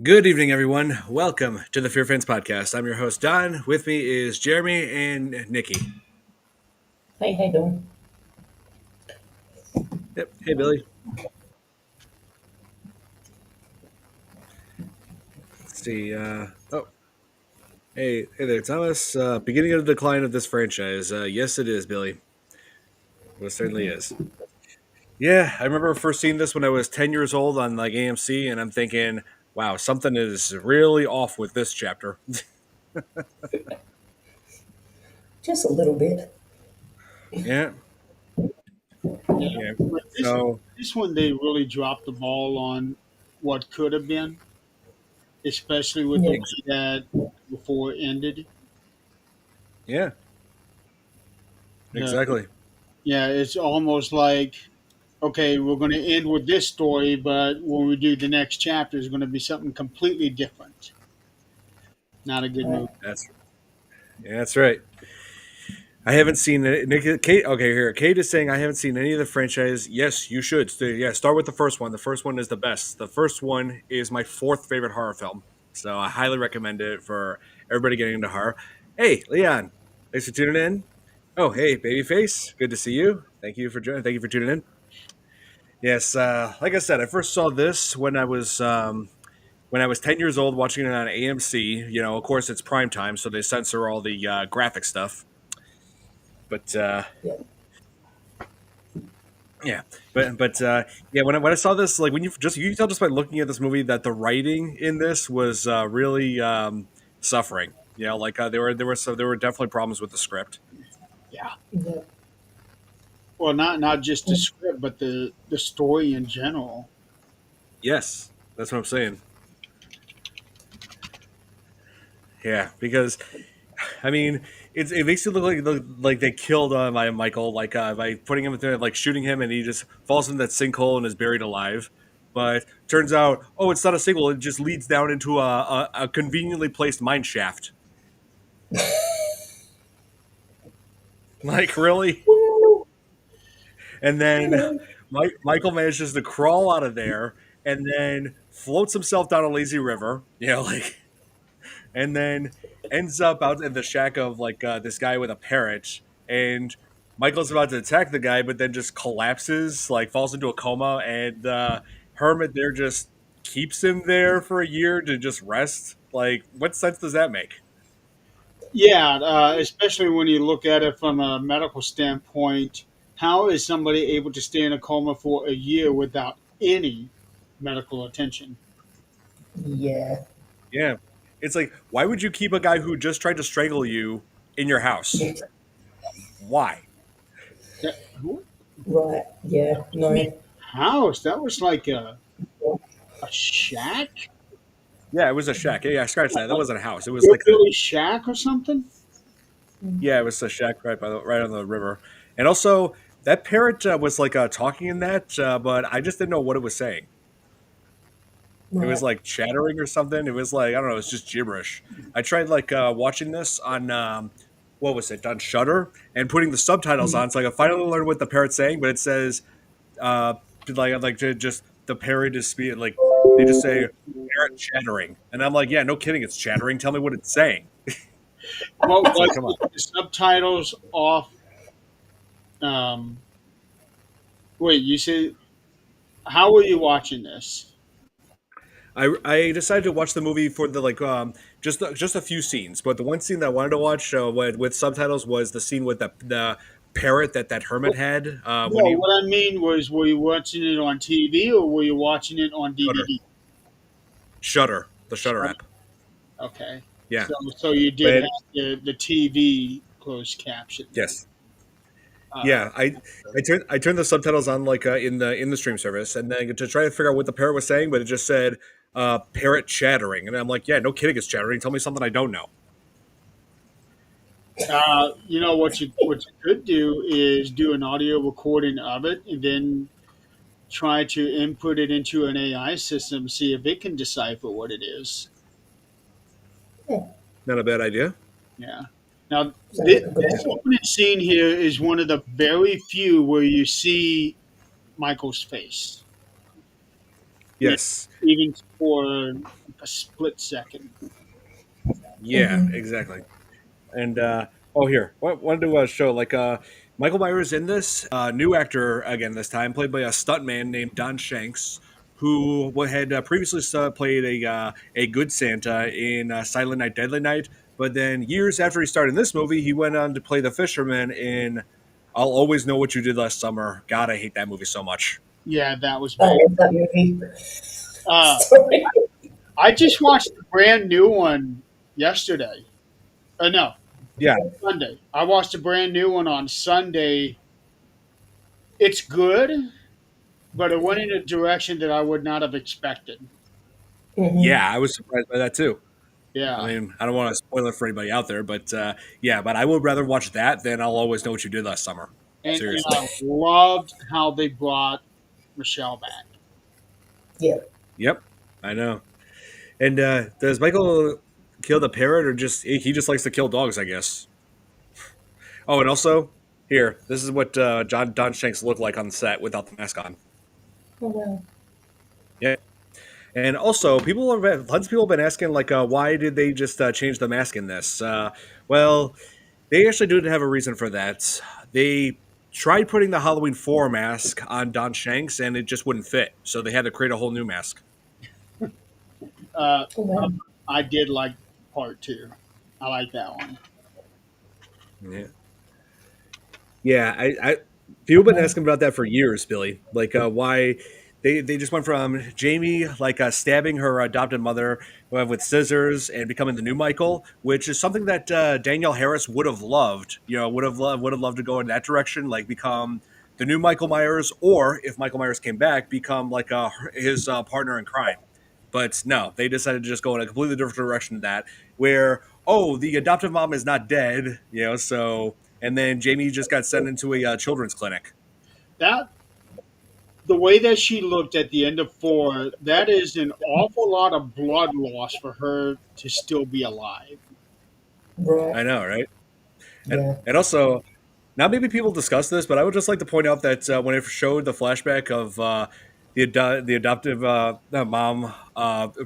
Good evening, everyone. Welcome to the FearFans podcast. I'm your host, Don. With me is Jeremy and Nikki. Hey, how you doing? Yep. Hey, Billy. Let's see. Hey there, Thomas. Beginning of the decline of this franchise. Yes, it is, Billy. It certainly is. Yeah, I remember first seeing this when I was 10 years old on like AMC, and I'm thinking, wow, something is really off with this chapter. Just a little bit. Yeah. Yeah, Yeah. but So, this one they really dropped the ball on what could have been, especially with the Yeah, way that before it ended. yeah, Uh, exactly. yeah, it's almost like okay, we're going to end with this story, but when we do the next chapter, is going to be something completely different. Not a good right. move. That's right. I haven't seen it. Kate, okay, here. Kate is saying I haven't seen any of the franchise. Yes, you should. Yeah, start with the first one. The first one is the best. The first one is my fourth favorite horror film, so I highly recommend it for everybody getting into horror. Hey, Leon, thanks for tuning in. Oh, hey, Babyface, good to see you. Thank you for joining. Thank you for tuning in. Yes, like I said, I first saw this when I was 10 years old, watching it on AMC. You know, of course, it's prime time, so they censor all the graphic stuff. But Yeah, Yeah, but yeah, when I saw this, like when you can tell just by looking at this movie that the writing in this was really suffering. You know, like there were definitely problems with the script. Yeah. yeah. Well, not just the script, but the story in general. Yes, that's what I'm saying. Yeah, because I mean, it makes it look like they killed my Michael by putting him there, like shooting him, and he just falls in that sinkhole and is buried alive. But turns out, oh, it's not a sinkhole; it just leads down into a conveniently placed mine shaft. Like really? Well, And then yeah, Michael manages to crawl out of there and then floats himself down a lazy river, you know, like, and then ends up out in the shack of like this guy with a parrot. And Michael's about to attack the guy, but then just collapses, like falls into a coma. And Hermit there just keeps him there for a year to just rest. Like, what sense does that make? Yeah, especially when you look at it from a medical standpoint. How is somebody able to stay in a coma for a year without any medical attention? yeah, Yeah. It's like, why would you keep a guy who just tried to strangle you in your house? Why? That, who- right. Yeah, I mean, no, house? That was like a shack? Yeah, it was a shack. Yeah, I scratched that. That A wasn't a house. It was like a hillbilly shack or something? yeah, it was a shack right on the river. And also that parrot was like talking in that, but I just didn't know what it was saying. It was right. like chattering or something. It was like I don't know. It's just gibberish. I tried like watching this on what was it on Shutter and putting the subtitles Mm, on, so I could finally learn what the parrot's saying. But it says uh, just the parrot is speaking like they just say parrot chattering, and I'm like, yeah, no kidding, it's chattering. Tell me what it's saying. What It's like, was come on. it? The subtitles off? Um, wait, you said, how were you watching this? I decided to watch the movie for the like just a few scenes, but the one scene that I wanted to watch with subtitles was the scene with the parrot that Hermit had when No, he what I mean was, were you watching it on TV or were you watching it on Shutter DVD? Shutter the Shutter app. Okay. Yeah, So you did but have the TV closed caption then. yes, Uh, yeah. I turned the subtitles on like in the stream service, and then to try to figure out what the parrot was saying, but it just said parrot chattering, and I'm like, yeah, no kidding, it's chattering. Tell me something I don't know. you know what you could do is do an audio recording of it and then try to input it into an AI system, see if it can decipher what it is. yeah, Not a bad idea. Yeah. Now, sounds like a good this idea. opening scene here is one of the very few where you see Michael's face. Yes. even for a split second. Yeah, exactly. And oh, here, wanted to show like Michael Myers in this new actor again this time, played by a stuntman named Don Shanks, who had previously played a good Santa in Silent Night, Deadly Night. But then years after he started in this movie, he went on to play the fisherman in "I'll Always Know What You Did Last Summer." God, I hate that movie so much. Yeah, that was I bad. love that movie. Uh, Sorry. I just watched the brand new one yesterday. No, Yeah, Sunday. I watched a brand new one on Sunday. It's good, but it went in a direction that I would not have expected. Mm-hmm. yeah, I was surprised by that too. I Yeah. mean, I don't want to spoil it for anybody out there, but yeah, but I would rather watch that than "I'll Always Know What You Did Last Summer." And Seriously. I loved how they brought Michelle back. Yeah. Yep, I know. And does Michael kill the parrot, or just he just likes to kill dogs? I guess. Oh, and also here, this is what John Don Shanks looked like on the set without the mask on. Oh, wow. Yeah, and also tons of people have been asking like, why did they just change the mask in this? Well, they actually didn't have a reason for that. They tried putting the Halloween 4 mask on Don Shanks, and it just wouldn't fit, so they had to create a whole new mask. Uh, Oh, wow. I did like part two. I like that one. Yeah. Yeah, people have been Wow. asking about that for years, Billy. Like why they just went from Jamie like stabbing her adopted mother with scissors and becoming the new Michael, which is something that Danielle Harris would have loved. You know, would have loved to go in that direction, like become the new Michael Myers, or if Michael Myers came back, become like his partner in crime. But no, they decided to just go in a completely different direction than that, where the adoptive mom is not dead, so and then Jamie just got sent into a children's clinic. That the way that she looked at the end of four, that is an awful lot of blood loss for her to still be alive. Right. I know, right? And Yeah. and also, now maybe people discuss this, but I would just like to point out that when it showed the flashback of the adoptive mom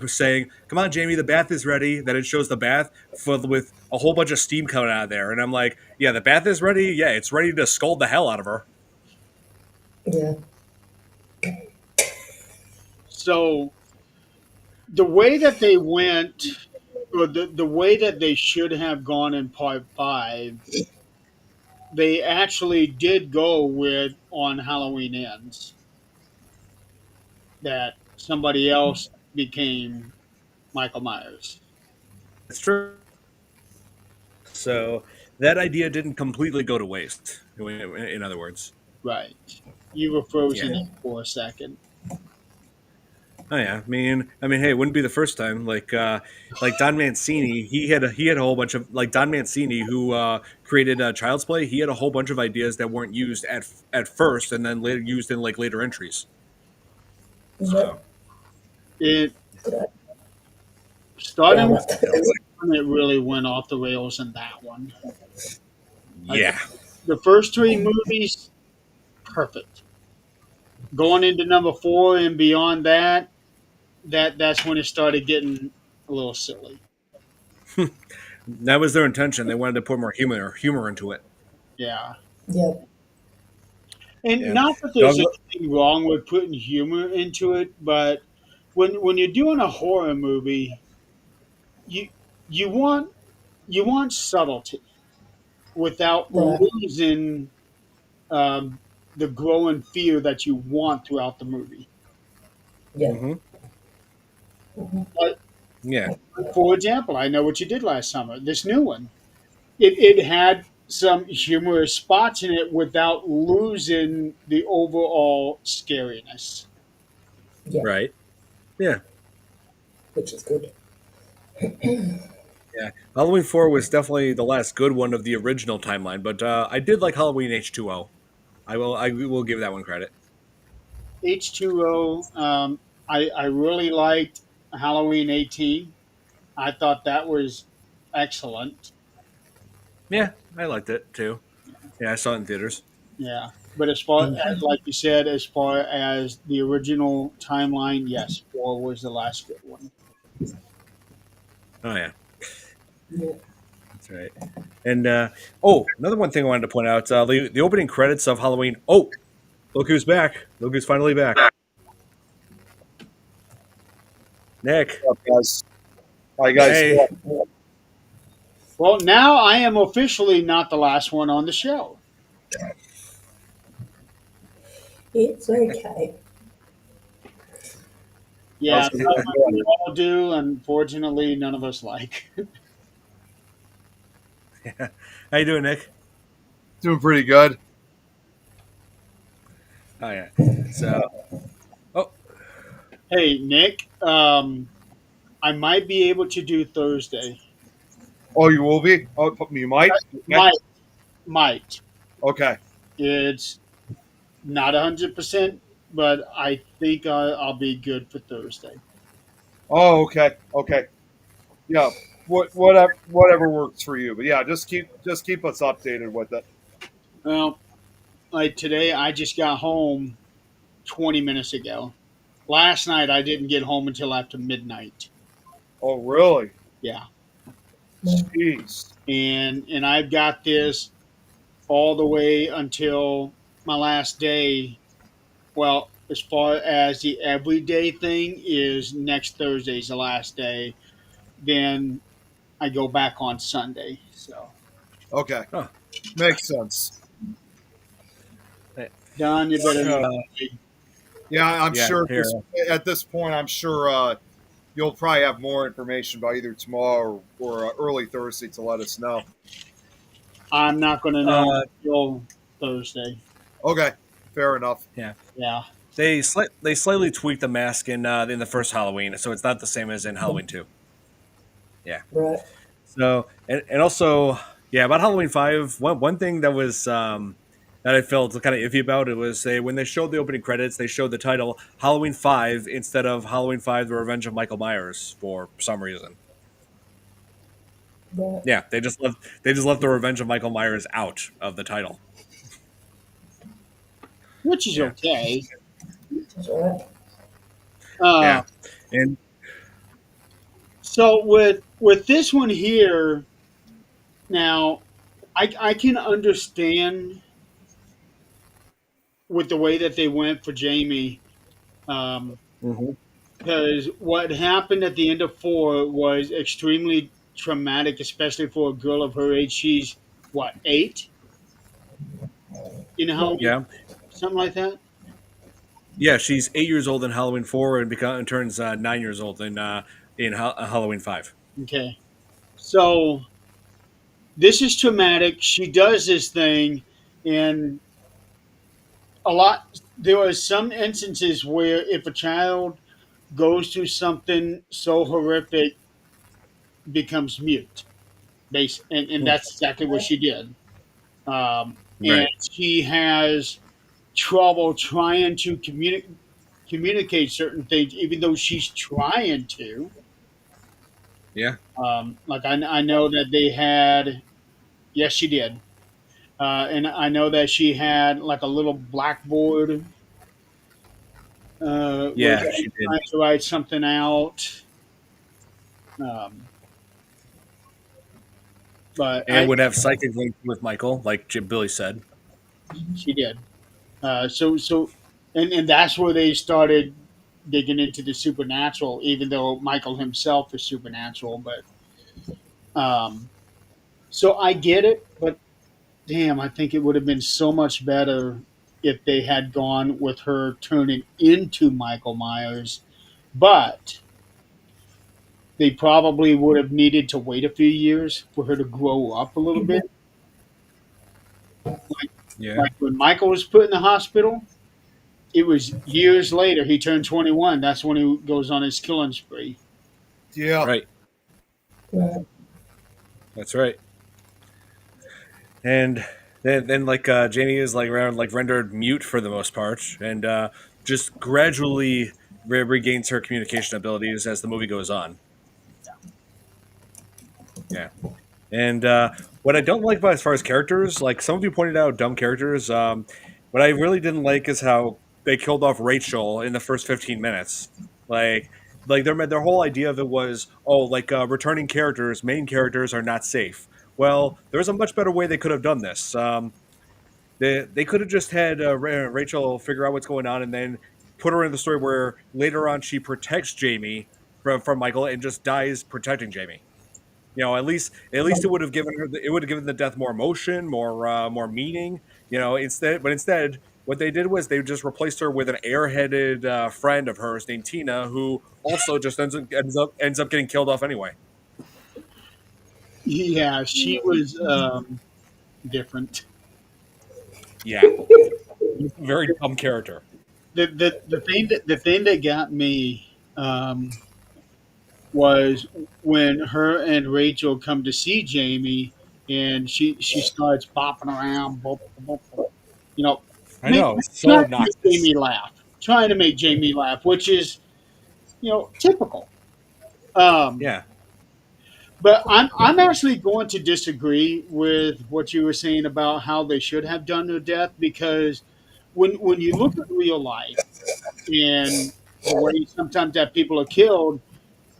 saying, "Come on, Jamie, the bath is ready," then it shows the bath with a whole bunch of steam coming out of there, and I'm like, "Yeah, the bath is ready. Yeah, it's ready to scald the hell out of her." Yeah. So the way that they went, or the way that they should have gone in part five, they actually did go with on Halloween ends that somebody else became Michael Myers. It's true. So that idea didn't completely go to waste. In other words, Right. You were frozen yeah. in for a second. Oh yeah, I mean, hey, it wouldn't be the first time. Like Don Mancini, he had a whole bunch of like Don Mancini, who created Child's Play. He had a whole bunch of ideas that weren't used at first, and then later used in like later entries. So Yep. It Good. Yeah, I starting with love that movie. one, it really went off the rails in that one. Like yeah, the first three movies, perfect. Going into number four and beyond that, that's when it started getting a little silly. that was their intention. They wanted to put more humor into it. Yeah. Yep. And Yeah, not that there's dog. anything wrong with putting humor into it, but when you're doing a horror movie, you you want you want subtlety without Right. losing um, the growing fear that you want throughout the movie. Yeah. Hmm. Mm-hmm. Like, Yeah, for example, I Know What You Did Last Summer. This new one, it had some humorous spots in it without losing the overall scariness. Yeah. right. Yeah, Which is good. yeah. Halloween 4 was definitely the last good one of the original timeline, but I did like Halloween H2O. I will give that one credit. H2O, I really liked Halloween 18. I thought that was excellent. Yeah, I liked it too. Yeah, I saw it in theaters. Yeah. But as far as, like you said, as far as the original timeline, yes, 4 was the last good one. Oh yeah, Yeah. that's right. And another one thing I wanted to point out: the opening credits of Halloween. Oh, look who's back! Look who's finally back. Nick. What's up, guys? How you guys Hey. doing? Well, now I am officially not the last one on the show. It's okay. Yeah, How's everyone doing? we all do. Unfortunately, none of us like. How you doing, Nick? Doing pretty good. Oh yeah. So, oh Hey, Nick, I might be able to do Thursday. Oh, you will be? Oh, you might? Okay. Might. Okay. It's not 100%, but I think I'll be good for Thursday. Oh, okay. Okay. Yeah. Whatever works for you. But yeah, just keep us updated with it. Well, like today, I just got home 20 minutes ago. Last night, I didn't get home until after midnight. Oh, really? Yeah, Jeez. and I've got this all the way until my last day. Well, as far as the everyday thing is next Thursday's the last day. Then I go back on Sunday. So Okay. oh, Makes sense. Don, you better know. Yeah, I'm yeah. sure Here. at this point, I'm sure you'll probably have more information by either tomorrow or early Thursday to let us know. I'm not going to know until Thursday. Okay. Fair enough. Yeah. Yeah. They slightly tweaked the mask in the first Halloween, so it's not the same as in Halloween 2. Yeah. Right. So and also about Halloween 5, one thing that was that I felt kind of iffy about it was when they showed the opening credits, they showed the title Halloween 5 instead of Halloween 5: The Revenge of Michael Myers for some reason. Right. Yeah, they just left The Revenge of Michael Myers out of the title. Which is Yeah. okay. That's right. Yeah. And So with this one here, now I can understand with the way that they went for Jamie, Mhm. because what happened at the end of 4 was extremely traumatic, especially for a girl of her age. She's what, 8? You know how yeah. something like that. Yeah, she's 8 years old in Halloween 4 and turns 9 years old in Halloween 5. Okay, so this is traumatic. She does this thing, and a lot. There are some instances where if a child goes through something so horrific, becomes mute. And that's exactly what she did. And Right. she has trouble trying to communicate certain things, even though she's trying to. Yeah. Like I know that they had, yes, she did. And I know that she had like a little blackboard where Yeah, she she was did. trying to write something out. Um, but And would have psychic link with Michael, like Jim Billy said. she did. So, and that's where they started digging into the supernatural, even though Michael himself is supernatural. But so I get it, but damn, I think it would have been so much better if they had gone with her turning into Michael Myers. But they probably would have needed to wait a few years for her to grow up a little bit. Yeah. Like when Michael was put in the hospital, it was years later. He turned 21. That's when he goes on his killing spree. Yeah. Right. Right. That's right. And then like Jamie is rendered mute for the most part, and just gradually regains her communication abilities as the movie goes on. Yeah. And what I don't like about as far as characters, like some of you pointed out, dumb characters. What I really didn't like is how they killed off Rachel in the first 15 minutes. Like, their whole idea of it was, oh, like returning characters, main characters are not safe. Well, there's a much better way they could have done this. They could have just had Rachel figure out what's going on and then put her in the story where later on she protects Jamie from Michael and just dies protecting Jamie. At least it would have given the death more emotion, more meaning. Instead, what they did was they just replaced her with an airheaded friend of hers named Tina, who also just ends up getting killed off anyway. Yeah, she was different. Yeah, very dumb character. The thing that got me was when her and Rachel come to see Jamie, and she starts bopping around, you know, I make, know, it's so trying to make obnoxious. Jamie laugh, which is typical. Um, Yeah, but I'm actually going to disagree with what you were saying about how they should have done their death, because when you look at real life and the way sometimes that people are killed,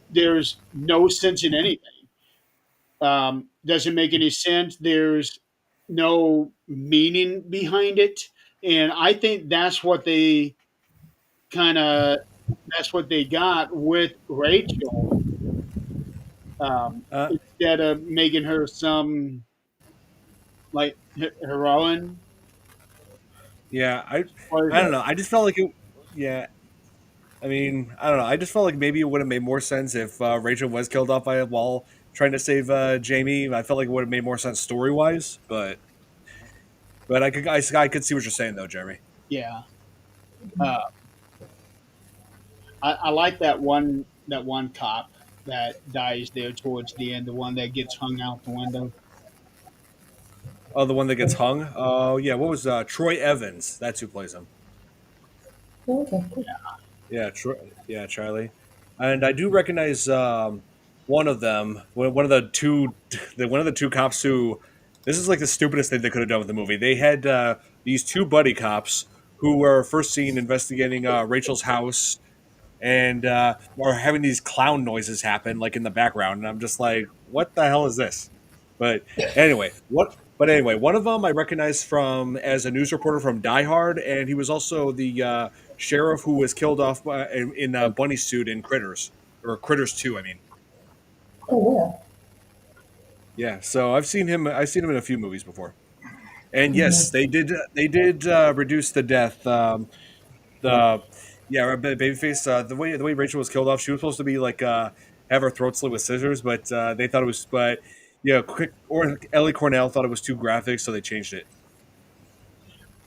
there's no sense in anything. Doesn't make any sense. There's no meaning behind it, and I think kind of that's what they got with Rachel, uh, instead of making her some like heroine. yeah. I Or I don't know. I just felt like it. Yeah, I mean, I don't know. I just felt like maybe it would have made more sense if Rachel was killed off by a wall trying to save Jamie. I felt like it would have made more sense story wise, but I could see what you're saying though, Jeremy. yeah, uh, I like that one cop that dies there towards the end, the one that gets hung out the window. Oh, the one that gets hung. Oh, yeah. What was Troy Evans? That's who plays him. Okay, cool. Yeah, Yeah, Charlie. And I do recognize one of them. One of the two. One of the two cops who. This is like the stupidest thing they could have done with the movie. They had these two buddy cops who were first seen investigating Rachel's house and are having these clown noises happen like in the background, and I'm just like, what the hell is this? But anyway, one of them I recognize from as a news reporter from Die Hard, and he was also the sheriff who was killed off in a bunny suit in Critters or Critters 2. I mean, Oh, wow. yeah. So I've seen him. I've seen him in a few movies before. And Yeah. yes, they did. They did reduce the death. The Yeah, babyface. The way Rachel was killed off, she was supposed to be like have her throat slit with scissors, but they thought it was. But yeah, quick. Or Ellie Cornell thought it was too graphic, so they changed it.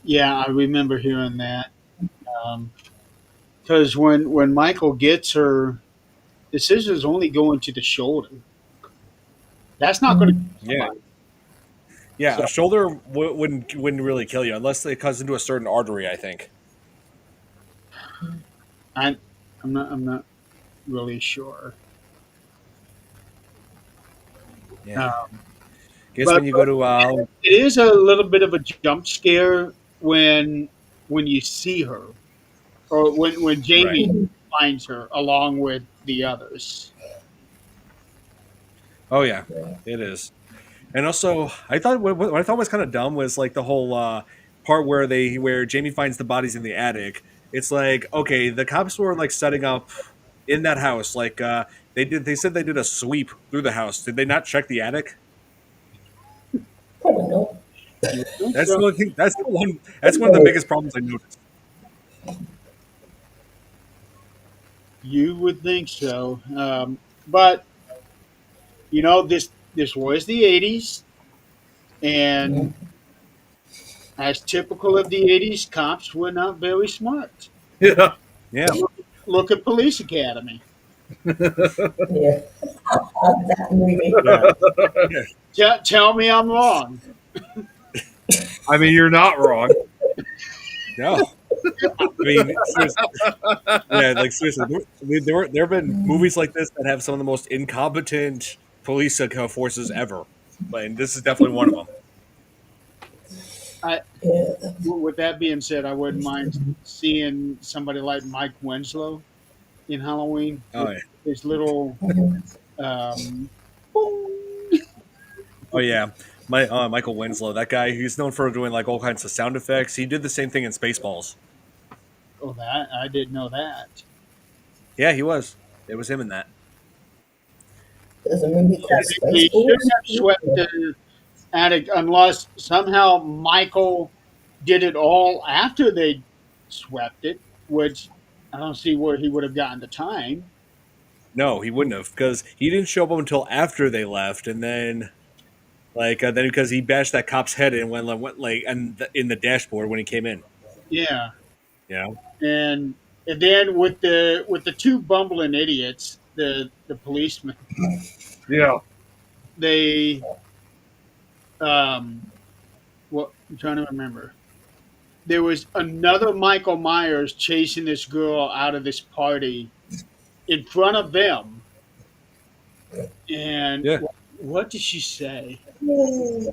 Yeah, I remember hearing that. Because when Michael gets her, the scissors only go into the shoulder. That's not going to Mhm. kill Yeah, somebody. yeah. So A shoulder wouldn't really kill you unless it cuts into a certain artery. I think. I, I'm not really sure. Yeah. Um, Guess but when you go to it is a little bit of a jump scare when you see her, or when right. Jamie finds her along with the others. Oh yeah, Yeah. it is. And also, I thought what I thought was kind of dumb was like the whole part where Jamie finds the bodies in the attic. It's like, okay, the cops were like setting up in that house. Like they said they did a sweep through the house. Did they not check the attic? Probably not. You would think That's the so. only thing. That's one of the biggest problems I noticed. You would think so. But this was the '80s, Yeah. and as typical of the '80s, cops were not very smart. Yeah. Yeah, Look at Police Academy. Yeah. That movie. yeah, yeah. Tell me I'm wrong. I mean, you're not wrong. No, I mean seriously. Yeah, like seriously, there have been movies like this that have some of the most incompetent police forces ever, and this is definitely one of them. I, Yeah. with that being said, I wouldn't mind seeing somebody like Mike Winslow in Halloween Oh with yeah. his little Mhm. boom. Oh yeah. Michael Winslow, that guy, he's known for doing like all kinds of sound effects. He did the same thing in Spaceballs. Oh, that I didn't know that. Yeah, he was. It was him in that. There's a movie called They shouldn't Spaceballs. have swept the attic unless somehow Michael did it all after they swept it, which I don't see where he would have gotten the time. No, he wouldn't have because he didn't show up until after they left, and then then because he bashed that cop's head in when went like and in the dashboard when he came in. Yeah, You know. and and then with the two bumbling idiots, the policemen, Yeah. they what I'm trying to remember. There was another Michael Myers chasing this girl out of this party in front of them, and Yeah. what did she say? Yeah.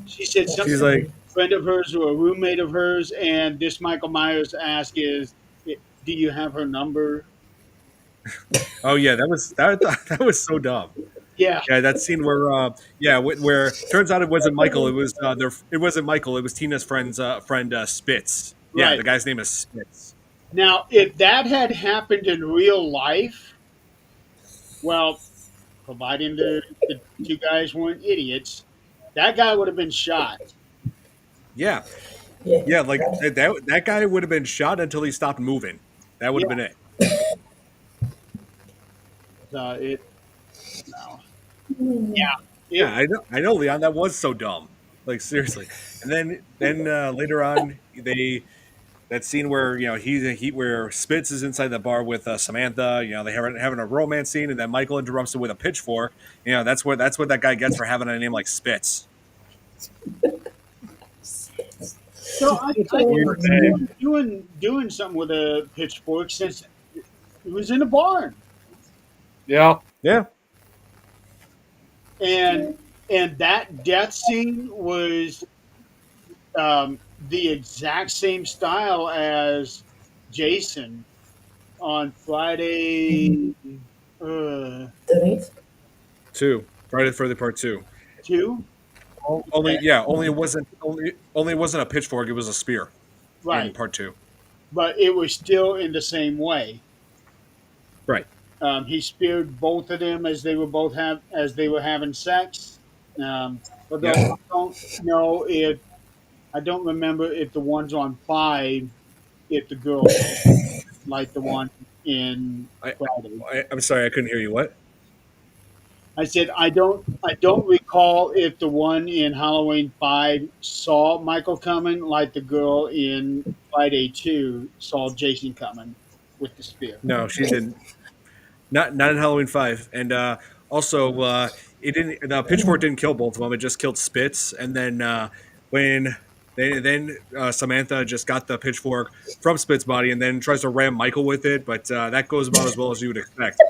She said She's something like, a friend of hers or a roommate of hers, and this Michael Myers ask is, "Do you have her number?" oh yeah, that was so dumb. Yeah, Yeah, that scene where where turns out it wasn't Michael. It was it wasn't Michael. It was Tina's friend Spitz. Yeah, right. the guy's name is Spitz. Now, if that had happened in real life, well, providing the two guys weren't idiots, that guy would have been shot. Yeah, Yeah. yeah, like that guy would have been shot until he stopped moving. That would Yeah, have been it. it no, Mm. yeah, Yeah, it I know, Leon. That was so dumb. Like seriously. And then later on, they that scene where he where Spitz is inside the bar with Samantha. You know, they having a romance scene, and then Michael interrupts it with a pitchfork. You know, that's what that guy gets for having a name like Spitz. so I can Weird see name. him doing something with a pitchfork since it was in a barn. Yeah. Yeah, and and that death scene was the exact same style as Jason on Friday uh, Denise? Friday the Further Part Two. 2. Only only it wasn't a pitchfork. It was a spear in Right, Part Two. but it was still in the same way. Right. He speared both of them as they were having sex. Although Yeah. I don't know if I don't remember if the ones on 5 if the girl like the one in I, Friday. I'm sorry, I couldn't hear you. What? I said I don't recall if the one in Halloween 5 saw Michael coming like the girl in Friday 2 saw Jason coming with the spear. No, she didn't. Not in Halloween Five, and also it didn't. The pitchfork didn't kill both of them. It just killed Spitz, and then when Samantha just got the pitchfork from Spit's body, and then tries to ram Michael with it, but that goes about as well as you would expect.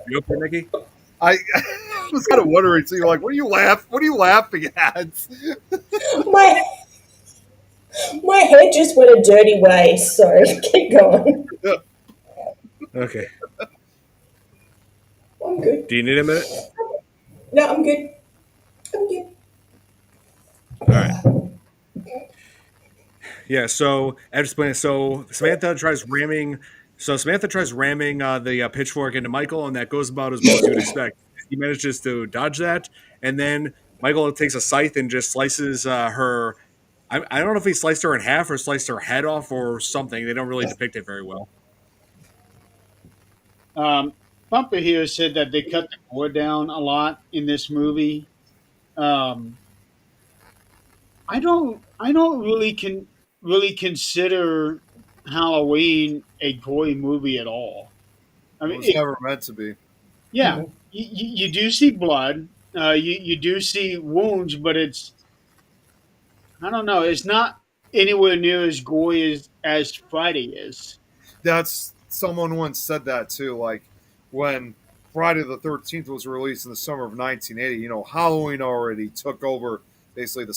You okay, Nikki? I was kind of wondering. So you're like, what are you laughing at? My my head just went a dirty way. Sorry, keep going. Okay. I'm good. Do you need a minute? No, I'm good. I'm good. All right. Yeah. So as explained, so Samantha tries ramming the pitchfork into Michael, and that goes about as well as you would expect. He manages to dodge that, and then Michael takes a scythe and just slices her. I don't know if he sliced her in half or sliced her head off or something. They don't really depict it very well. Um, Bumper here said that they cut the gore down a lot in this movie. Um, I don't really consider Halloween a gory movie at all. I It mean, was never meant to be. yeah, Mhm. you do see blood, you do see wounds, but I don't know, it's not anywhere near as gory as Friday is. That's someone once said that too. Like when Friday the 13th was released in the summer of 1980. You know, Halloween already took over basically the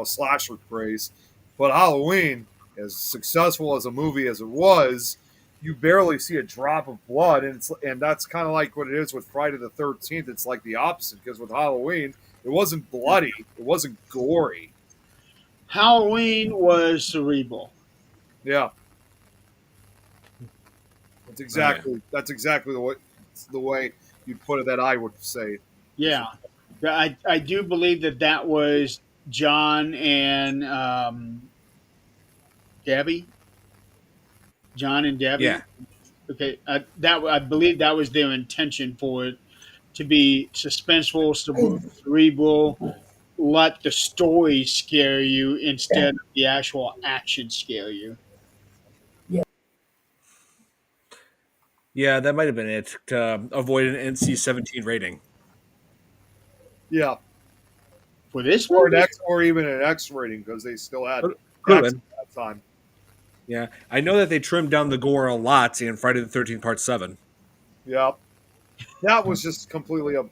slasher craze. But Halloween, as successful as a movie as it was, you barely see a drop of blood, and that's kind of like what it is with Friday the 13th. It's like the opposite because with Halloween, it wasn't bloody, it wasn't gory. Halloween was cerebral. Yeah, Oh, yeah. that's exactly the way you'd put it. That I would say. Yeah, I do believe that that was John and Debbie. John and Yeah. Debbie. Okay, that I believe that was their intention for it to be suspenseful, cerebral. Let the story scare you instead of the actual action scare you. Yeah, that might have been it to avoid an NC-17 rating. For this Or an movie, X, or even an X rating because they still had Could have X been. at that time. Yeah, I know that they trimmed down the gore a lot in Friday the 13th Part 7. Yeah, that was just completely a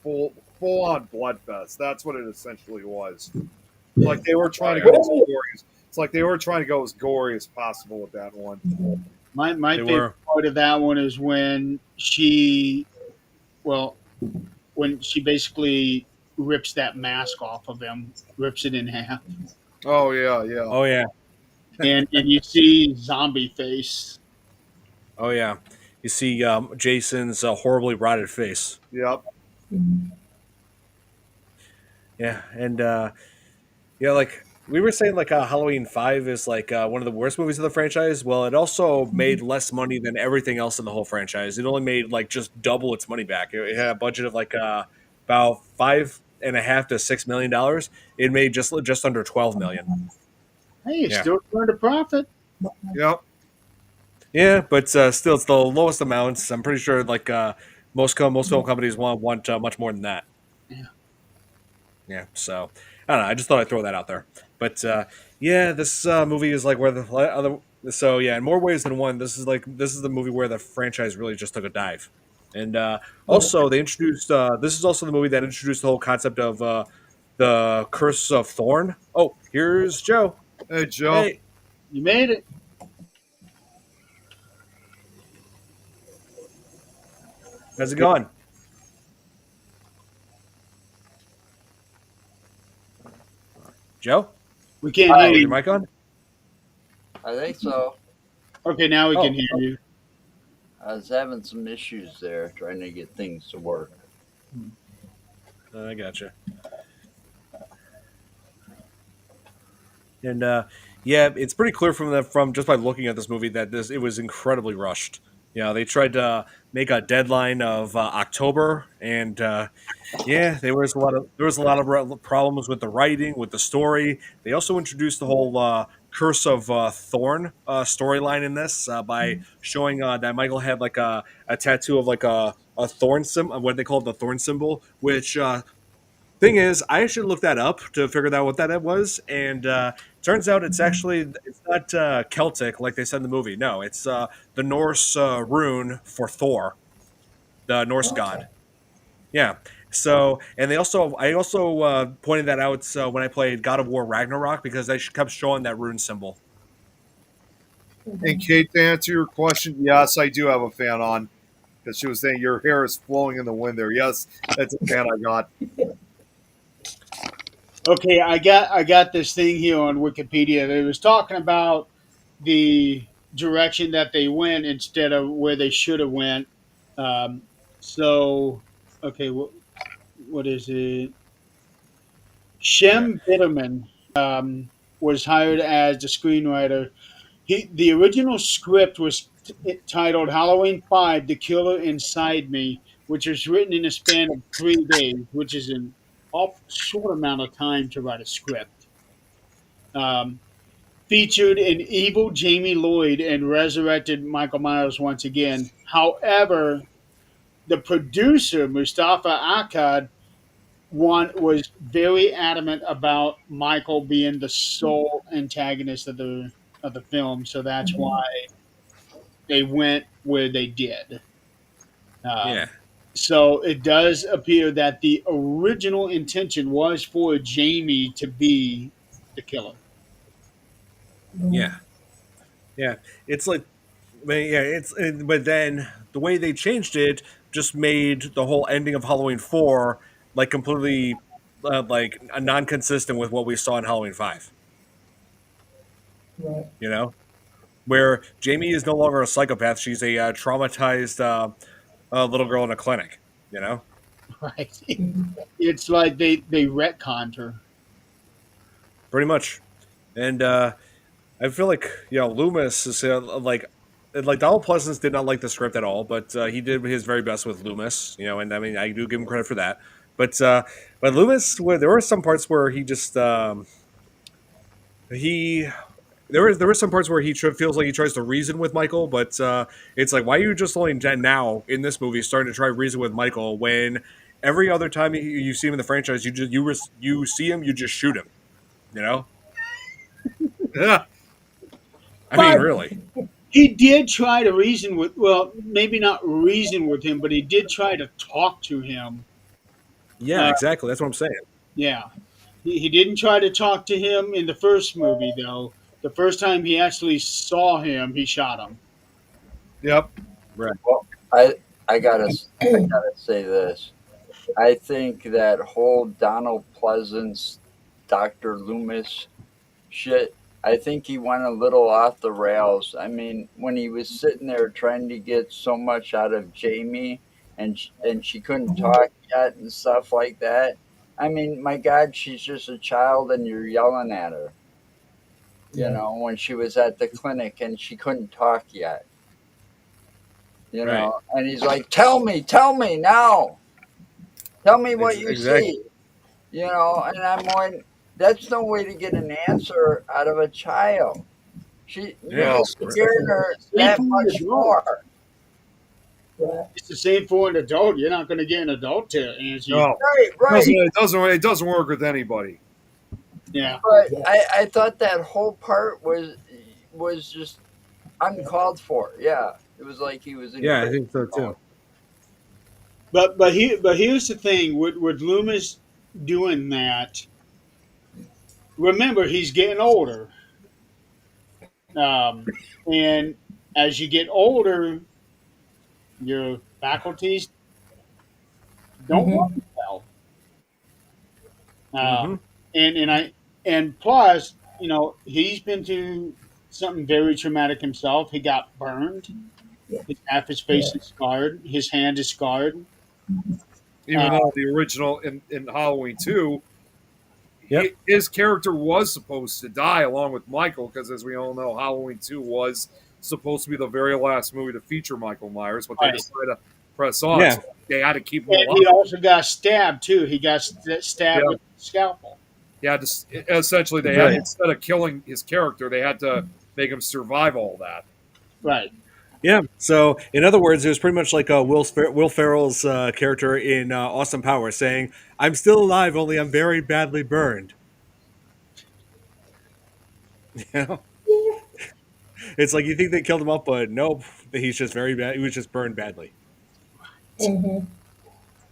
full on bloodfest. That's what it essentially was. Like they were trying to Oh, go yeah. as gory as it's like they were trying to go as gory as possible with that one. my They favorite were. part of that one is when well, when she basically rips that mask off of him, rips it in half, Oh yeah, yeah, Oh, yeah. and you see zombie face. Oh, yeah. You see Jason's horribly rotted face. yep. Yeah, and yeah, like we were saying, like Halloween 5 is like one of the worst movies of the franchise. Well, it also made less money than everything else in the whole franchise. It only made like just double its money back. It had a budget of like about $5.5 to $6 million. It made just under 12 million. Hey, Yeah, still turned a profit. Yep. yeah, but still, it's the lowest amounts. I'm pretty sure like most film companies want much more than that. Yeah. Yeah, so I don't know. I just thought I'd throw that out there. But yeah, this movie is like where the other. So yeah, in more ways than one, this is the movie where the franchise really just took a dive. And also, they introduced. This is also the movie that introduced the whole concept of the Curse of Thorn. Oh, here's Joe. Hey Joe. Hey, You made it. how's it going, Joe? We can't hear Hi, Is your you. mic on? I think so. Okay, now we can Oh, hear you. I was having some issues there trying to get things to work. I gotcha. And yeah, it's pretty clear from just by looking at this movie that it was incredibly rushed. You know, they tried to make a deadline of October, and yeah, there was a lot of problems with the writing, with the story. They also introduced the whole Curse of Thorn storyline in this by showing that Michael had like a tattoo of like a thorn symbol, what they call the thorn symbol, which thing is, I should look that up to figure out what that was, and turns out it's not Celtic like they said in the movie. No, it's the Norse rune for Thor, the Norse god. Yeah. So, and I also pointed that out when I played God of War Ragnarok because they kept showing that rune symbol. And Kate, to answer your question, yes, I do have a fan on because she was saying your hair is flowing in the wind there. Yes, that's a fan I got. Okay, I got this thing here on Wikipedia. It was talking about the direction that they went instead of where they should have went. Um, so, okay, what is it? Yeah. Shem Bitterman was hired as the screenwriter. The original script was titled Halloween 5: The Killer Inside Me, which was written in a span of 3 days, which is an awful short amount of time to write a script. Um, Featured an evil Jamie Lloyd and resurrected Michael Myers once again. However, the producer, Mustafa Akkad, was very adamant about Michael being the sole antagonist of the film, so that's why they went where they did. Yeah. Um, So it does appear that the original intention was for Jamie to be the killer. Yeah, yeah. It's like, but then the way they changed it just made the whole ending of Halloween 4 like completely like non-consistent with what we saw in Halloween 5. Right. You know, where Jamie is no longer a psychopath; she's a traumatized little girl in a clinic. You know, Right. Mhm. It's like they retconned her. pretty much. And I feel like Loomis is like Donald Pleasance did not like the script at all, but he did his very best with Loomis. And I mean I do give him credit for that. But Loomis, there were some parts where he just he there were some parts where he feels like he tries to reason with Michael, but it's like, why are you just only now in this movie starting to try to reason with Michael when every other time you see him in the franchise, you see him, you just shoot him. You know, Yeah. I mean, But really. he did try to reason with, well, maybe not reason with him, but he did try to talk to him. Yeah, Uh, exactly. That's what I'm saying. yeah. He didn't try to talk to him in the first movie, though. The first time he actually saw him, he shot him. Yep. Right. Well, I gotta say this. I think that whole Donald Pleasance, Dr. Loomis shit, I think he went a little off the rails. I mean, when he was sitting there trying to get so much out of Jamie and she couldn't talk yet and stuff like that. I mean, my God, she's just a child and you're yelling at her. Yeah. When she was at the clinic and she couldn't talk yet. Right. And he's like, tell me now. Tell me what you Exactly. see. And I'm going, that's no way to get an answer out of a child. You're Yeah. No. just scaring her Same that for an much adult. more. Right. It's the same for an adult. You're not going to get an adult to answer you. No. Right, It right. doesn't, it doesn't. It doesn't work with anybody. Yeah. But Yes. I thought that whole part was just uncalled for. Yeah, it was like he was in Yeah, I crazy think so mode. too. But here's the thing with Loomis doing that. Remember, he's getting older, and as you get older, your faculties don't work Mm-hmm. well. Mm-hmm. Um, and plus, he's been through something very traumatic himself. He got burned. Yeah. Half his Yeah. face is scarred. His hand is scarred. Uh, Even though the original in Halloween 2, Yep. his character was supposed to die along with Michael, because as we all know, Halloween 2 was supposed to be the very last movie to feature Michael Myers, but they right. decided to press on, Yeah. so they had to keep him And alive. he also got stabbed too. He got stabbed Yeah, with a scalpel. yeah. Just essentially, they had, Right. instead of killing his character, they had to make him survive all that. Right. Yeah. So, in other words, it was pretty much like Will Ferrell's character in Austin Powers saying, "I'm still alive, only I'm very badly burned." You know, Yeah. it's like you think they killed him up, but nope, he's just very bad. He was just burned badly. Mm-hmm.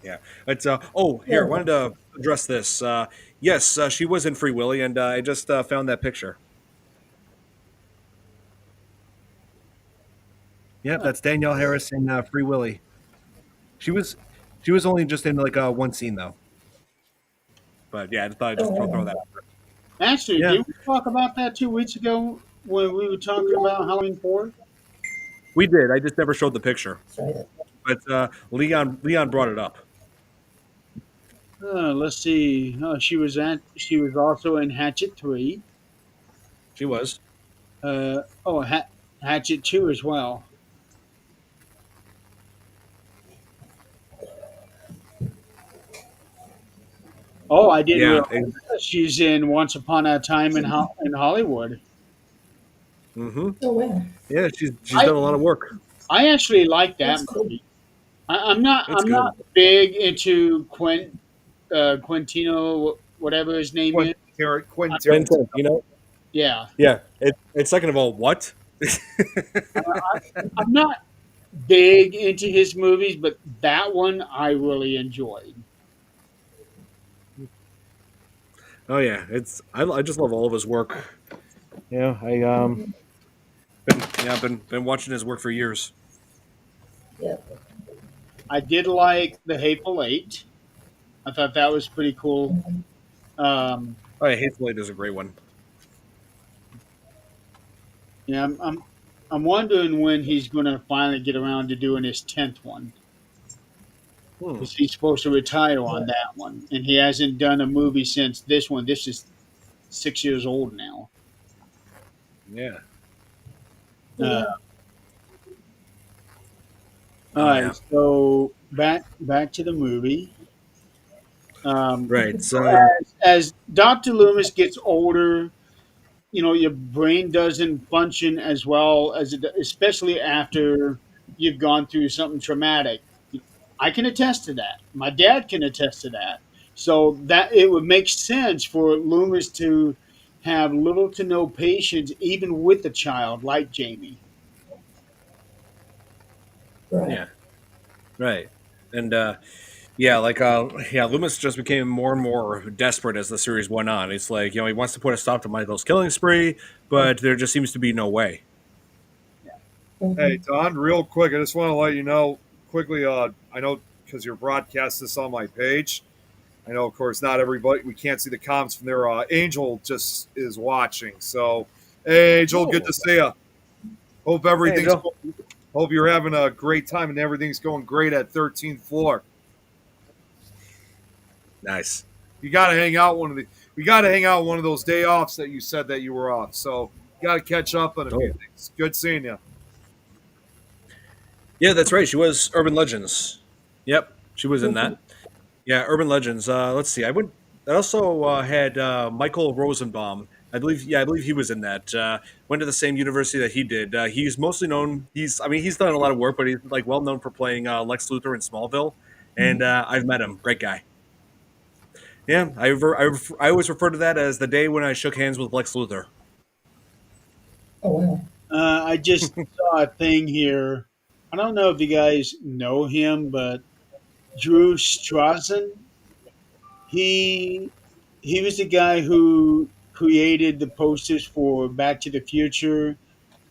Yeah. But here, I Yeah. wanted to address this. Yes, she was in Free Willy, and I just found that picture. Yep, that's Danielle Harris in Free Willy. She was she was only just in like one scene though. But yeah, I just thought I'd just throw Oh. that out there. Actually, Yeah, did we talk about that 2 weeks ago when we were talking about Halloween 4? we did. I just never showed the picture. Sorry. But Leon brought it up. Let's see. She was also in Hatchet 3. She was. Hatchet 2 as well. Oh, I didn't Yeah. realize she's in Once Upon a Time in Hollywood. Mm-hmm. Oh wow. Yeah, she's I done a lot of work. I actually like that That's cool. movie. I'm not It's good. big into Quintino, whatever his name is. Quentin Quentin, Tarantino. Yeah, yeah. And second of all, what? I'm not. big into his movies, but that one I really enjoyed. Oh yeah, I just love all of his work. Yeah, I've been watching his work for years. Yep. I did like the Hateful Eight. I thought that was pretty cool. Um, Oh yeah, Hateful Eight is a great one. yeah, I'm wondering when he's going to finally get around to doing his 10th one, Hmm. because he's supposed to retire on that one, and he hasn't done a movie since this one. This is 6 years old now. Yeah. Uh, Yeah. all Oh yeah. right, so back to the movie. Right. As Dr. Loomis gets older, your brain doesn't function as well as it, especially after you've gone through something traumatic. I can attest to that. My dad can attest to that. So that it would make sense for Loomis to have little to no patience, even with a child like Jamie. Right. Yeah. Right. And yeah, yeah, Loomis just became more and more desperate as the series went on. It's like, he wants to put a stop to Michael's killing spree, but there just seems to be no way. Hey, Mhm. Don, real quick, I just want to let you know quickly. I know because you're broadcast this on my page. I know, of course, not everybody. We can't see the comments from there. Angel just is watching. So, hey, Angel, good Oh, to see you. Hope hey, everything's. Angel. Hope you're having a great time and everything's going great at 13th floor. Nice. You got to hang out We got to hang out one of those day offs that you said that you were off. So, you got to catch up on a few Oh, things. Good seeing you. yeah, that's right. She was Urban Legends. Yep, she was in that. Yeah, Urban Legends. Let's see. I also had Michael Rosenbaum. I believe. Yeah, I believe he was in that. Went to the same university that he did. He's mostly known. I mean, he's done a lot of work, but he's like well known for playing Lex Luthor in Smallville. And I've met him. Great guy. Yeah, I always refer to that as the day when I shook hands with Lex Luthor. Oh wow. I just saw a thing here. I don't know if you guys know him, but Drew Struzan, he he was the guy who created the posters for Back to the Future,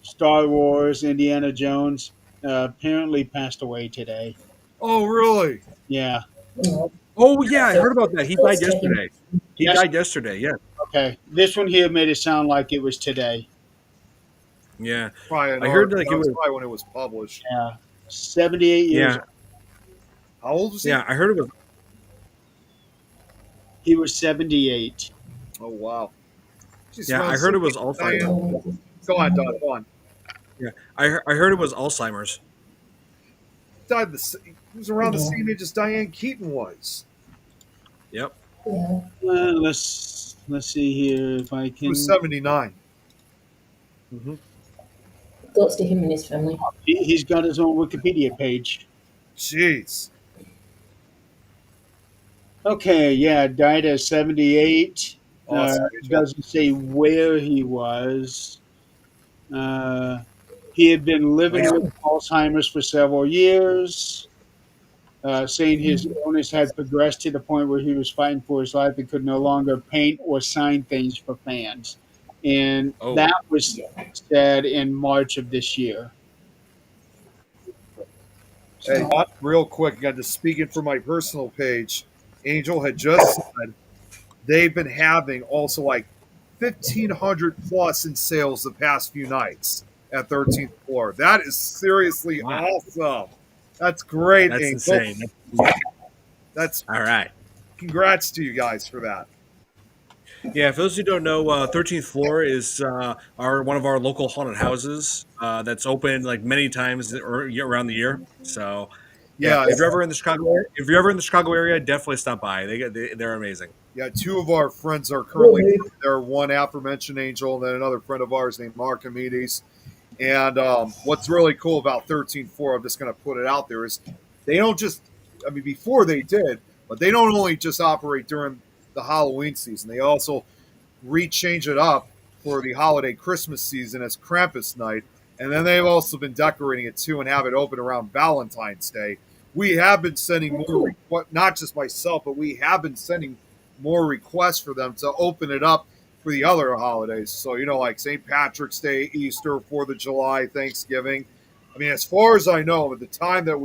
Star Wars, Indiana Jones. Apparently passed away today. Oh, really? Yeah. Oh, Oh yeah, I so heard about that. He thoughts died to him. yesterday. He Yes. died yesterday. Yeah. Okay. This one here made it sound like it was today. Yeah. Probably an I heard article. like That it was was. probably when it was published. Yeah. 78 years Yeah. old. How old was he? Yeah. I heard it was. He was 78. Oh, wow. She's Yeah, around I the heard it same was age as Alzheimer's. Diane. Oh, Go on, Don. Go on. Yeah, I heard it was Alzheimer's. Died he was around the yeah. same age as Diane Keaton was. Yep. Yeah. Let's see here if I He was can. 79. Hmm. Thoughts to him and his family. He's got his own Wikipedia page. Jeez. Okay, yeah, died at 78. Awesome. Angel. Doesn't say where he was. Uh, he had been living Nice. with Alzheimer's for several years, saying his illness had progressed to the point where he was fighting for his life and could no longer paint or sign things for fans. And Oh, that was Yeah. said in March of this year. Hey, Oh, real quick, again, just speaking for my personal page, Angel had just said they've been having also like 1,500 plus in sales the past few nights at 13th floor. That is seriously wow, awesome. That's great, that's Angel. insane. That's All right. congrats to you guys for that. Yeah, for those who don't know, 13th floor is our one of our local haunted houses that's open like many times around the year. So yeah, Yeah, if you're ever in the Chicago area, definitely stop by. They're amazing. yeah. Two of our friends are will currently do. there. One aforementioned Angel, and then another friend of ours named Mark Amides. And what's really cool about 13.4, I'm just going to put it out there, is they don't just, I mean, before they did, but they don't only just operate during the Halloween season. They also rechange it up for the holiday Christmas season as Krampus night. And then they've also been decorating it too and have it open around Valentine's Day. We have been sending more, not just myself, but we have been sending more requests for them to open it up for the other holidays. So, like St. Patrick's Day, Easter, 4th of July, Thanksgiving. I mean, as far as I know, at the times that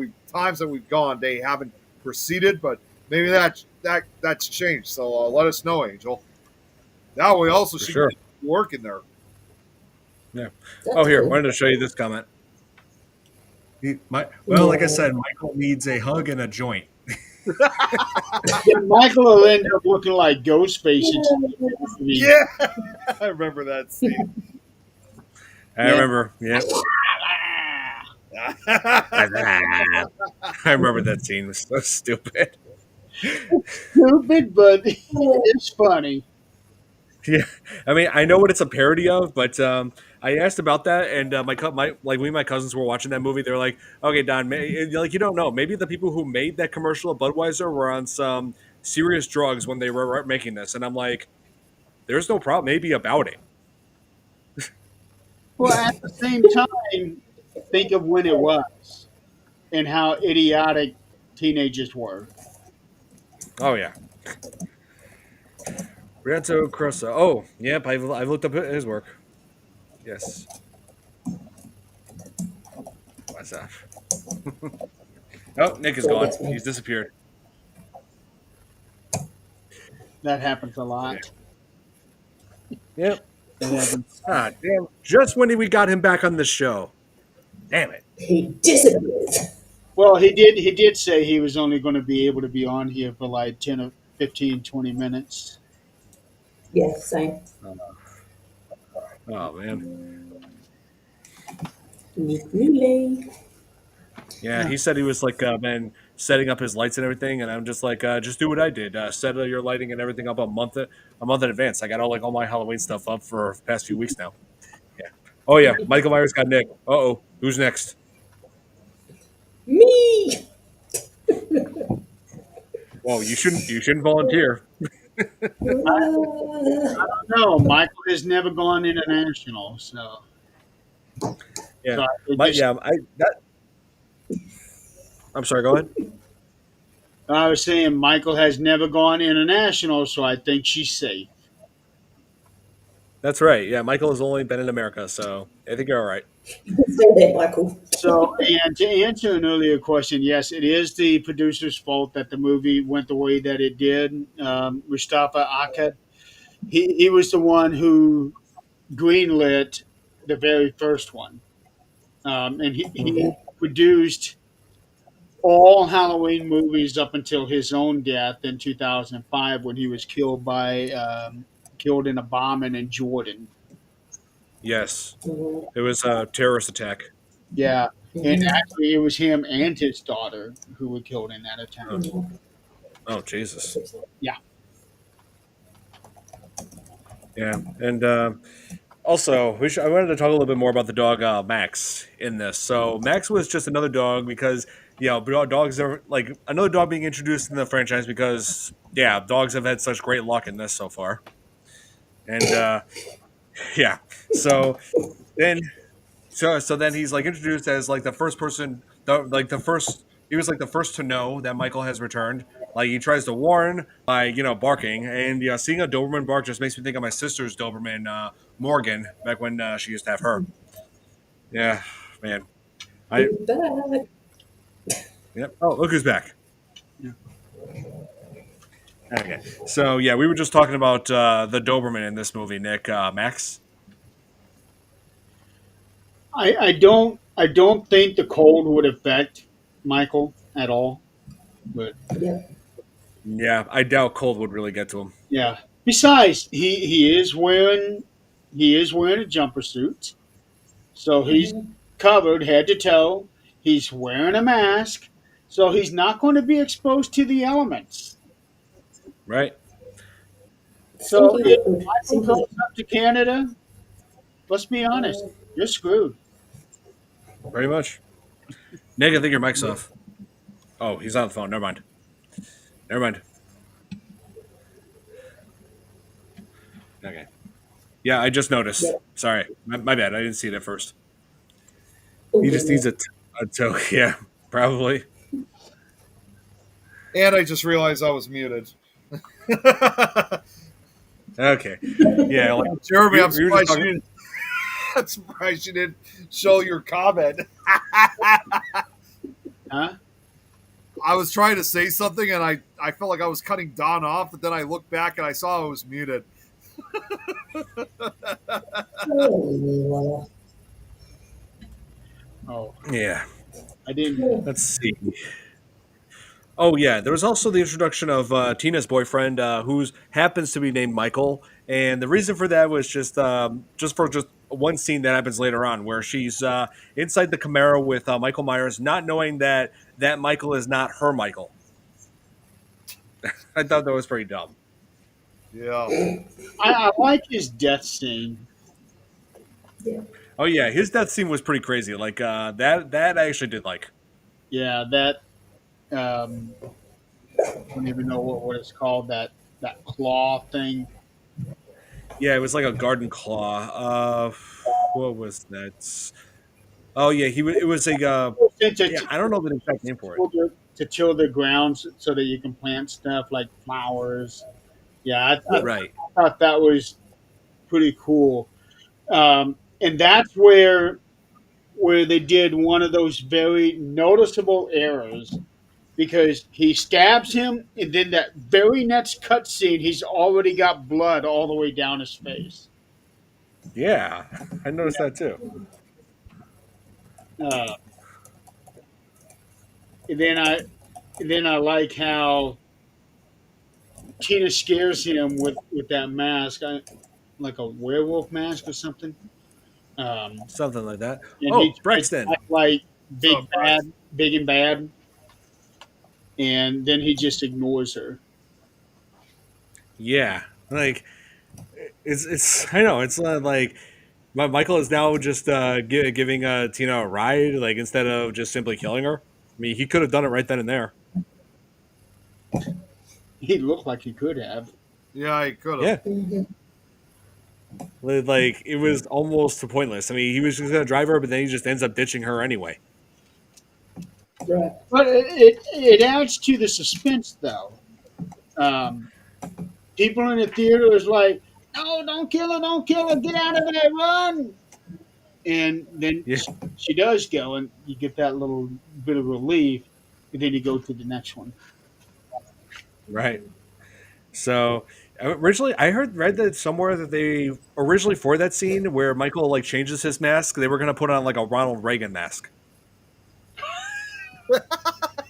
we've gone, they haven't proceeded, but maybe that's changed. So let us know, Angel. That way also For should sure. get working there. Yeah. That's Oh, here, cool. wanted to show you this comment. Like I said, Michael needs a hug and a joint. Michael will end up looking like Ghostface. Yeah, I remember that scene. I remember. Yeah. I remember that scene. It was so stupid. Stupid, but it's funny. Yeah, I mean, I know what it's a parody of, but I asked about that, and my cousins were watching that movie. They're like, "Okay, Don, like you don't know. Maybe the people who made that commercial of Budweiser were on some serious drugs when they were making this." And I'm like, "There's no problem, maybe about it." Well, at the same time, think of when it was and how idiotic teenagers were. Oh yeah, Renato Crosa. Oh, yep, I've looked up his work. Yes, what's that? Oh, Nick is So gone. that's me. He's disappeared. That happens a Yeah. lot. Yep. It happens. Ah, damn. Just when we got him back on the show. Damn it. He disappears. Well, he did say he was only going to be able to be on here for like 10 or 15, 20 minutes. Yeah, same. Oh man. Really? Yeah, he said he was like man setting up his lights and everything, and I'm just like, just do what I did. Set your lighting and everything up a month in advance. I got all my Halloween stuff up for the past few weeks now. Yeah. Oh yeah, Michael Myers got Nick. Uh-oh. Who's next? Me! Whoa, you shouldn't volunteer. No, Michael has never gone international, so Yeah. it My, just, yeah, I'm sorry, go ahead. I was saying Michael has never gone international, so I think she's safe. That's right. Yeah, Michael has only been in America, so I think you're all right. Say that, Michael. So, and to answer an earlier question, yes, it is the producer's fault that the movie went the way that it did. Mustafa Akkad, he was the one who greenlit the very first one, and he produced all Halloween movies up until his own death in 2005 when he was killed in a bombing in Jordan. Yes. Mhm. It was a terrorist attack. Yeah, and Mhm. actually, it was him and his daughter who were killed in that attack. Mhm. Oh, Jesus. Yeah. Yeah. And also, I wanted to talk a little bit more about the dog Max in this. So Max was just another dog because dogs are like another dog being introduced in the franchise because dogs have had such great luck in this so far. And yeah, so then so then he's like introduced as like the first person, the first he was like the first to know that Michael has returned. Like he tries to warn by barking, and seeing a Doberman bark just makes me think of my sister's Doberman Morgan back when she used to have her. Yeah, man. I He's back. Yep. Oh, look who's back. Yeah. Okay, so yeah, we were just talking about the Doberman in this movie, Nick Max. I don't think the cold would affect Michael at all. But Yeah. Yeah, I doubt cold would really get to him. yeah. Besides, he is wearing a jumper suit, so he's Mhm. covered head to toe. He's wearing a mask, so he's not going to be exposed to the elements. Right? So Stinky if liquid. Michael Stinky goes liquid. up to Canada, let's be honest, you're screwed. Pretty much. Nick, I think your mic's off. Oh, he's on the phone. Never mind. Never mind. Okay. Yeah, I just Yeah. noticed. Sorry. My bad. I didn't see it at first. Oh, He just needs goodness. a toe. Yeah, probably. And I just realized I was muted. Okay. Yeah, like Jeremy, I'm we were just surprised talking. you didn't. I'm surprised you didn't show your comment. Huh? I was trying to say something and I felt like I was cutting Don off, but then I looked back and I saw I was muted. Oh, Oh, Yeah. I didn't. Let's see. Oh yeah, there was also the introduction of Tina's boyfriend, who happens to be named Michael, and the reason for that was just for just one scene that happens later on, where she's inside the Camaro with Michael Myers, not knowing that Michael is not her Michael. I thought that was pretty dumb. Yeah. I like his death scene. yeah. Oh yeah, his death scene was pretty crazy. Like that I actually did like. Yeah, that I don't even know what it's called. That claw thing. Yeah, it was like a garden claw. What was that? Oh yeah, it was a To, to, yeah. to, I don't know the exact name for it. to till the grounds so that you can plant stuff like flowers. Yeah, I Right. thought that was pretty cool. And that's where they did one of those very noticeable errors because he stabs him, and then that very next cutscene, he's already got blood all the way down his face. Yeah, I noticed that too. Uh, and then I like how Tina scares him with that mask, like a werewolf mask or something. Um, Something like that. and he Oh, tries to Brexton. act like What's big up, Bryce? big and bad, and then he just ignores her. Yeah, like it's. I know it's not like Michael is now just giving Tina a ride, like instead of just simply killing her. I mean, he could have done it right then and there. He looked like he could have. Yeah, I could have. Yeah, like it was almost pointless. I mean, he was just gonna drive her, but then he just ends up ditching her anyway. Right. But it adds to the suspense, though. Um, People in the theater is like, "No, don't kill her, get out of there, run!" And then Yeah, she does go, and you get that little bit of relief, and then you go to the next one. right. So originally, I read that somewhere that they originally for that scene where Michael like changes his mask, they were gonna put on like a Ronald Reagan mask.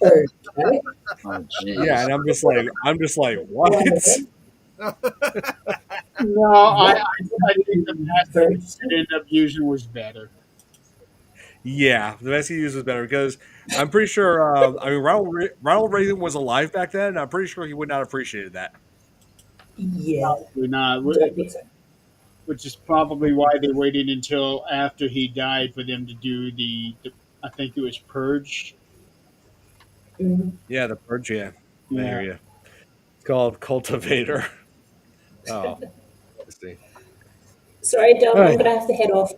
Okay. Oh, Yeah, jeez. and I'm just like, what? No, I think the mask that we should end up using was better. Yeah, the mask he used was better because I'm pretty sure. I mean, Ronald Reagan was alive back then, and I'm pretty sure he would not have appreciated that. Yeah. We're not, Don't think so. which is probably why they waited until after he died for them to do the I think it was Purge. Mhm. Yeah, the purge. Yeah, I hear Yeah. you. It's called Cultivator. Oh, let's see. Sorry, All Dom, I'm right. going to have to head off.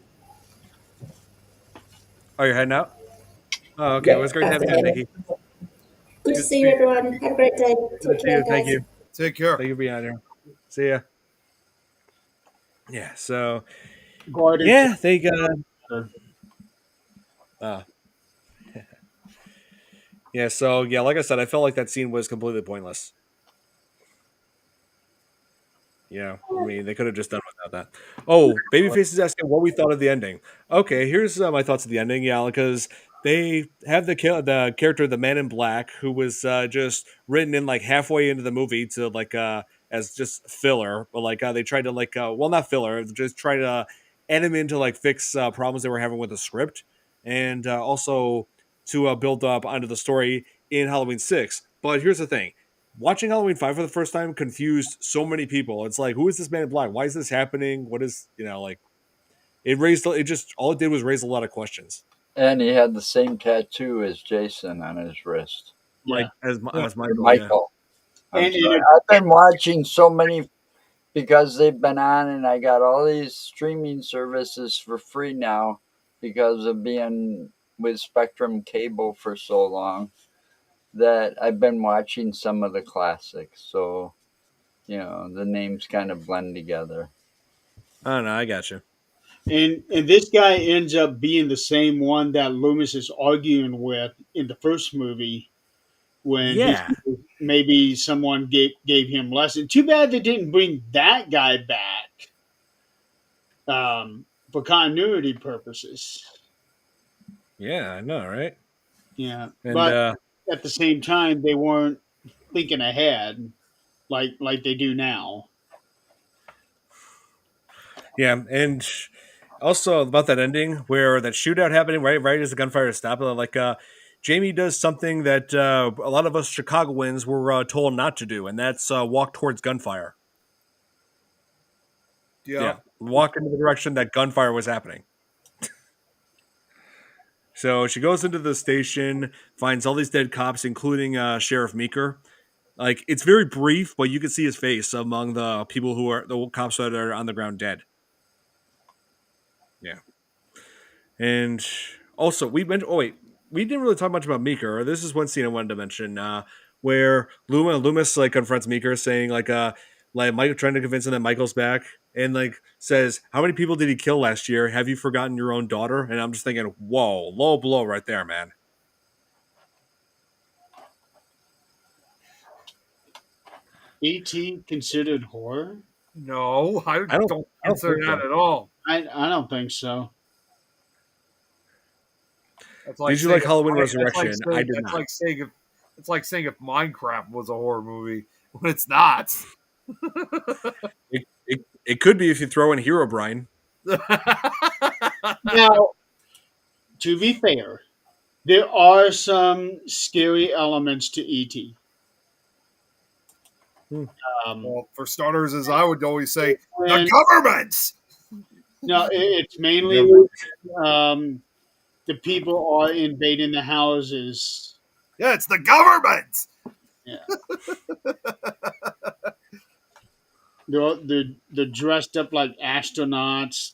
Oh, you're heading out. Oh, okay. Well, Yep, it's great I to have have to you on, head Nikki. off. Good to Good to see you, see you. everyone. Have a great day. Good to Take see you. care, Thank guys. you. Take care. Thank you for being on here. See ya. Yeah. So Guarded. yeah, they got. Uh, yeah. So yeah, like I said, I felt like that scene was completely pointless. Yeah, I mean, they could have just done without that. Oh, Babyface is asking what we thought of the ending. Okay, here's my thoughts of the ending. Yeah, because they have the character, the Man in Black, who was just written in like halfway into the movie to like as just filler, but like they tried to like well, not filler, just try to add him in to like fix problems they were having with the script, and also to build up onto the story in Halloween 6. But here's the thing: watching Halloween 5 for the first time confused so many people. It's like, who is this Man in Black? Why is this happening? What is, like, it just, all it did was raise a lot of questions. And he had the same tattoo as Jason on his wrist. Like, Yeah. as Yeah. Michael, yeah. Michael. I'm And sorry. I've been watching so many because they've been on, and I got all these streaming services for free now because of being with Spectrum Cable for so long that I've been watching some of the classics. So, the names kind of blend together. I don't know. I got you. And this guy ends up being the same one that Loomis is arguing with in the first movie when he Yeah. says maybe someone gave him less. And too bad they didn't bring that guy back for continuity purposes. Yeah, I know, right? Yeah, And but at the same time, they weren't thinking ahead like they do now. yeah, and also about that ending where that shootout happening right as the gunfire is stopping, like Jamie does something that a lot of us Chicagoans were told not to do, and that's walk towards gunfire. Yeah. Yeah, walk into the direction that gunfire was happening. So she goes into the station, finds all these dead cops, including Sheriff Meeker. Like it's very brief, but you can see his face among the people who are the cops that are on the ground dead. Yeah. And also, we mentioned. Oh wait, we didn't really talk much about Meeker. This is one scene I wanted to mention where Loomis like confronts Meeker, saying like Mike trying to convince him that Michael's back, and like says, "How many people did he kill last year? Have you forgotten your own daughter?" And I'm just thinking, whoa, low blow right there, man. E.T. considered horror? No, I I don't. don't I don't consider think that so. at all. I don't think so. That's like Did you saying like Halloween that's like Resurrection? I saying did that's not. like saying if it's like saying if Minecraft was a horror movie when it's not. It could be if you throw in Hero Brian. Now, to be fair, there are some scary elements to E.T. Hmm. Um, Well, for starters, as I would always say, the when government. no, it's mainly Yeah, when the people are invading the houses. Yeah, it's the government. Yeah, they're dressed up like astronauts.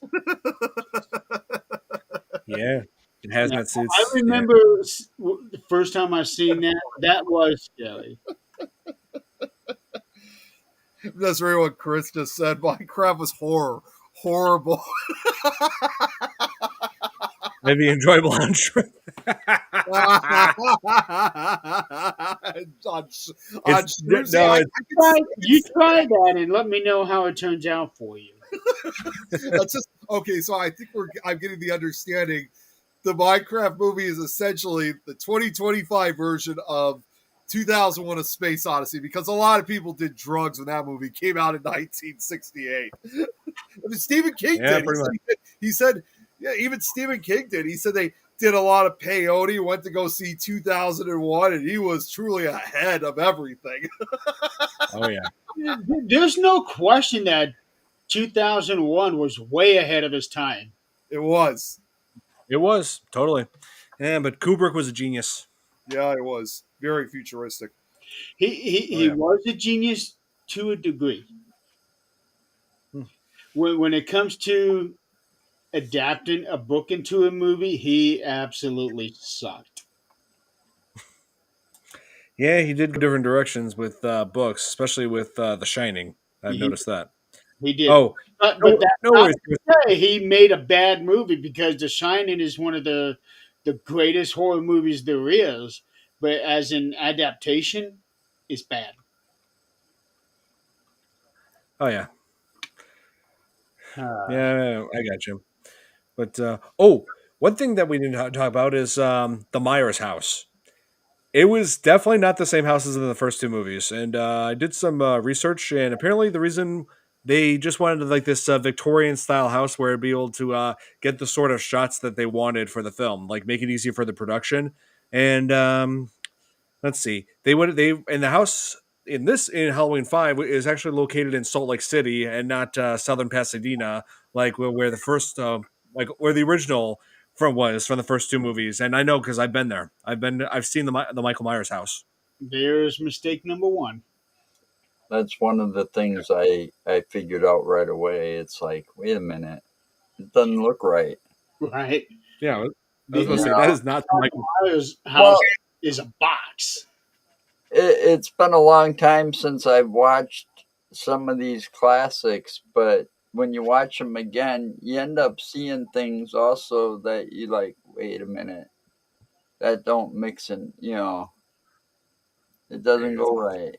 yeah. It Yeah, hazmat I suits. Yeah. remember the first time I seen that. That was scary. That's really what Chris just said. Minecraft was horrible. Maybe enjoyable on trip. on, on It's Shrews, no, I it's can Try, see you try that and let me know how it turns out for you. that's just okay. So I think I'm getting the understanding. The Minecraft movie is essentially the 2025 version of 2001: A Space Odyssey because a lot of people did drugs when that movie came out in 1968. I mean, Stephen King yeah, did. pretty much. He said, yeah, even Stephen King did. He said they did a lot of peyote, went to go see 2001, and he was truly ahead of everything. Oh yeah, There's no question that 2001 was way ahead of his time. It was. it was totally. Yeah, but Kubrick was a genius. Yeah, it was. Very futuristic. Oh He yeah. was a genius to a degree. Hmm. When it comes to adapting a book into a movie, he absolutely sucked. Yeah, he did go different directions with books, especially with The Shining. I've He noticed that. he did, Oh, but that's no not worries. to say he made a bad movie because The Shining is one of the greatest horror movies there is. But as an adaptation, it's bad. Oh yeah, Uh, yeah, I got you. But one thing that we didn't talk about is the Myers house. It was definitely not the same house as in the first two movies, and I did some research, and apparently the reason they just wanted like this Victorian style house where it'd be able to get the sort of shots that they wanted for the film, like make it easier for the production. And let's see, they and the house in Halloween 5 is actually located in Salt Lake City and not southern Pasadena, like where the first like where the original from the first two movies. And I know because I've been there. I've seen the Michael Myers house. there's mistake number one. That's one of the things I figured out right away. It's like, wait a minute, it doesn't look right. Right? Yeah, I was The going to You say that know, is not the Michael. Myers house well, is a box. it's been a long time since I've watched some of these classics, but when you watch them again, you end up seeing things also that you like. Wait a minute, that don't mix in. It doesn't go right.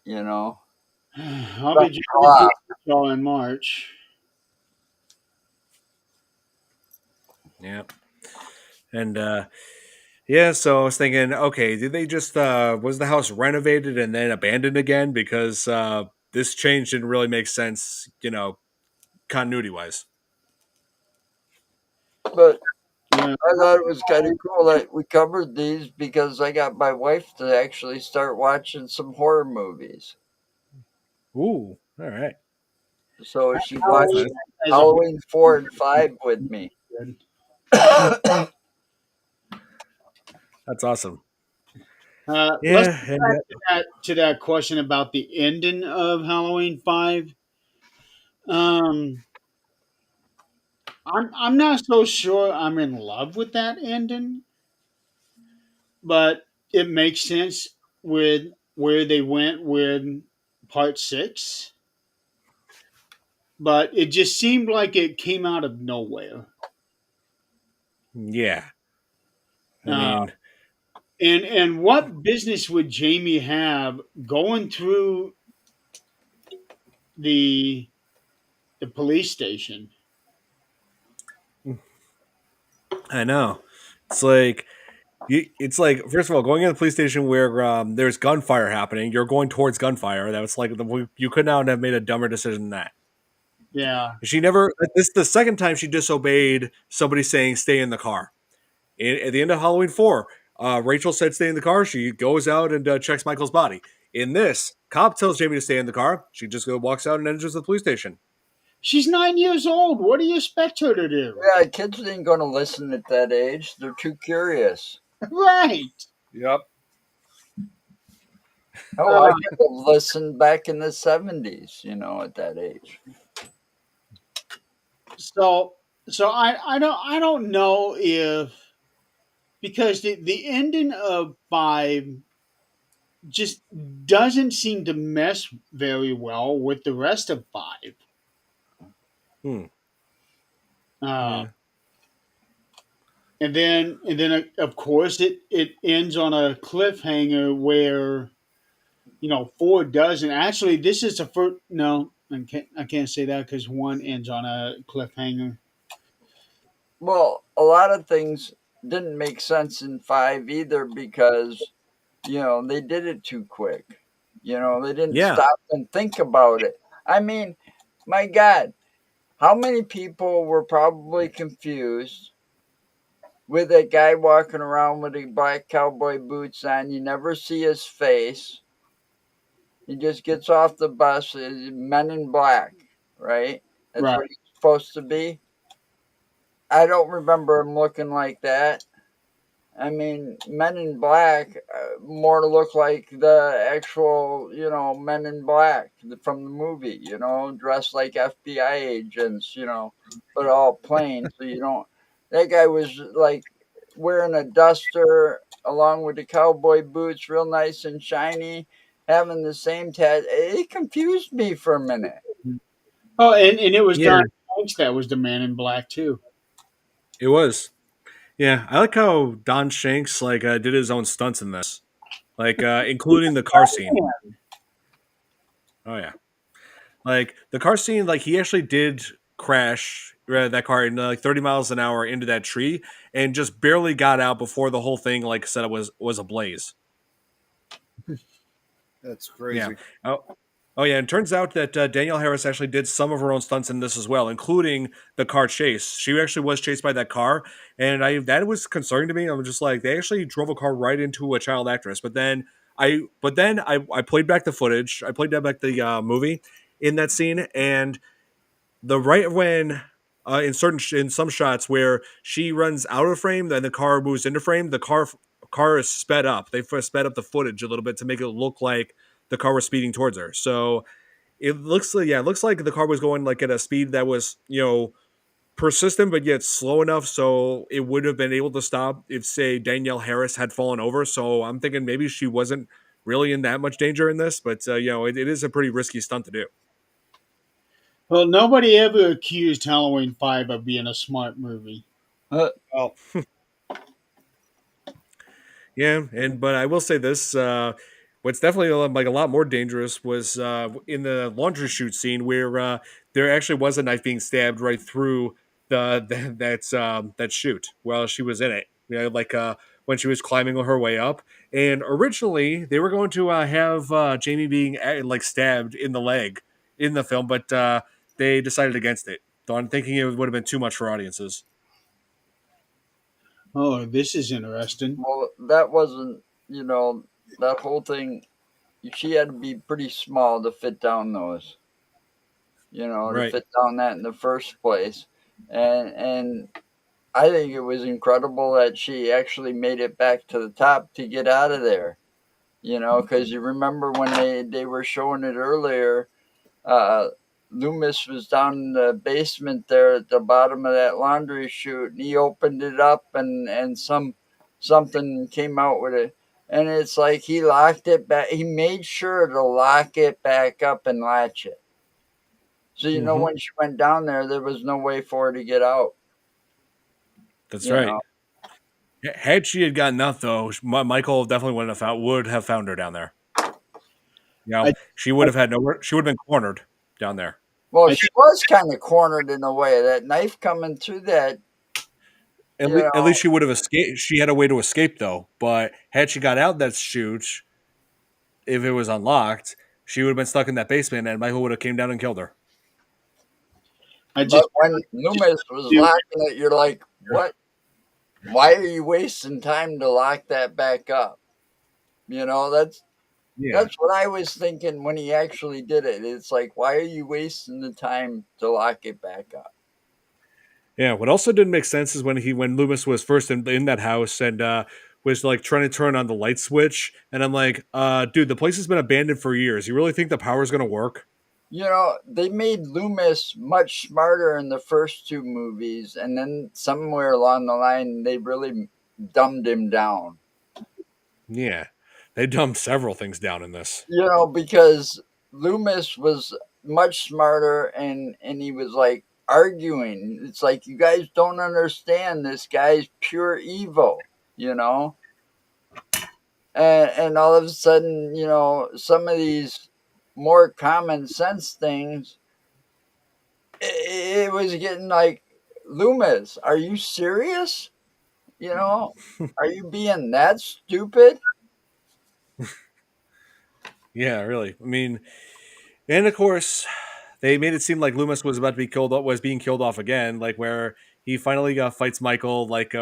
I'll be Something's joining off. y'all in March. Yeah. And yeah, so I was thinking, okay, did they just was the house renovated and then abandoned again? Because this change didn't really make sense, continuity wise. But Yeah. I thought it was kind of cool that we covered these because I got my wife to actually start watching some horror movies. Ooh, all right. So she That's watched nice. As a Halloween 4 and 5 with me. That's awesome. Let's Yeah, get and back to that question about the ending of Halloween 5. Um, I'm not so sure I'm in love with that ending, but it makes sense with where they went with part 6. But it just seemed like it came out of nowhere. yeah. I Uh, mean, and what business would Jamie have going through the the police station? I know. It's like it's like first of all, going in the police station where there's gunfire happening, you're going towards gunfire. That was like you could not have made a dumber decision than that. Yeah, She never. This is the second time she disobeyed somebody saying stay in the car. At the end of Halloween 4, Rachel said stay in the car. She goes out and checks Michael's body. In this, cop tells Jamie to stay in the car. She just walks out and enters the police station. she's 9 years old. What do you expect her to do? Yeah, kids ain't going to listen at that age. They're too curious. Right. Yep. Oh, I Uh, could have listened back in the 70s, at that age. so I don't know if, because the ending of 5 just doesn't seem to mesh very well with the rest of 5. Hmm. Uh, Yeah. and then of course it ends on a cliffhanger where 4 doesn't. Actually, this is the first. No, I can't say that because 1 ends on a cliffhanger. Well, a lot of things didn't make sense in 5 either because, they did it too quick. They didn't Yeah. stop and think about it. I mean, my God, how many people were probably confused with a guy walking around with a black cowboy boots on? You never see his face. He just gets off the bus. Men in black, right? That's Right. what he's supposed to be. I don't remember him looking like that. I mean, Men in Black more look like the actual, Men in Black from the movie, dressed like FBI agents, but all plain. So you don't. That guy was like wearing a duster along with the cowboy boots, real nice and shiny, having the same tat. It confused me for a minute. Oh, and it was Yeah. Don Hanks that was the Man in Black too. It was. Yeah, I like how Don Shanks did his own stunts in this, including the car scene. Oh yeah, like the car scene, like he actually did crash that car in 30 miles an hour into that tree and just barely got out before the whole thing, like I said, it was ablaze. That's Yeah. crazy. Oh, oh yeah. And it turns out that Danielle Harris actually did some of her own stunts in this as well, including the car chase. She actually was chased by that car, and I that was concerning to me. I'm just like, they actually drove a car right into a child actress. But then I played back the footage. I played back the movie in that scene, and the right when. In some shots where she runs out of frame, then the car moves into frame. The car is sped up. They sped up the footage a little bit to make it look like the car was speeding towards her. So it looks like the car was going like at a speed that was persistent but yet slow enough so it would have been able to stop if, say, Danielle Harris had fallen over. So I'm thinking maybe she wasn't really in that much danger in this, but it is a pretty risky stunt to do. Well, nobody ever accused Halloween 5 of being a smart movie. Well, Yeah, and but I will say this: what's definitely like a lot more dangerous was in the laundry chute scene where there actually was a knife being stabbed right through that chute while she was in it. When she was climbing her way up, and originally they were going to have Jamie being like stabbed in the leg in the film, but they decided against it. So I'm thinking it would have been too much for audiences. Oh, this is interesting. Well, that wasn't, that whole thing. She had to be pretty small to fit down those, to Right. fit down that in the first place. And I think it was incredible that she actually made it back to the top to get out of there. Because you remember when they were showing it earlier, uh, Loomis was down in the basement there at the bottom of that laundry chute, and he opened it up, and something came out with it, and it's like he locked it back. He made sure to lock it back up and latch it. So Hmm. when she went down there, there was no way for her to get out. That's You right. know, Had she had gotten out though, Michael definitely would have found her down there. I, She would have had nowhere. She would have been cornered down there. well, I she was kind of cornered in a way. That knife coming through that, you At know, least she would have escaped. She had a way to escape though. But had she got out that chute, if it was unlocked, she would have been stuck in that basement, and Michael would have came down and killed her. I but just when Loomis was locking it, you're like, what? Why are you wasting time to lock that back up? That's Yeah. That's what I was thinking when he actually did it. It's like, why are you wasting the time to lock it back up? Yeah. What also didn't make sense is when Loomis was first in that house and was like trying to turn on the light switch, and I'm like, dude, the place has been abandoned for years. You really think the power's gonna work? They made Loomis much smarter in the first two movies, and then somewhere along the line, they really dumbed him down. Yeah. They dumbed several things down in this. Because Loomis was much smarter, and he was like arguing. It's like, you guys don't understand. This guy's pure evil, you know? And all of a sudden, some of these more common sense things, it was getting like, Loomis, are you serious? Are you being that stupid? Yeah, really. I mean, and of course, they made it seem like Loomis was about to be killed, was being killed off again, like where he finally fights Michael, like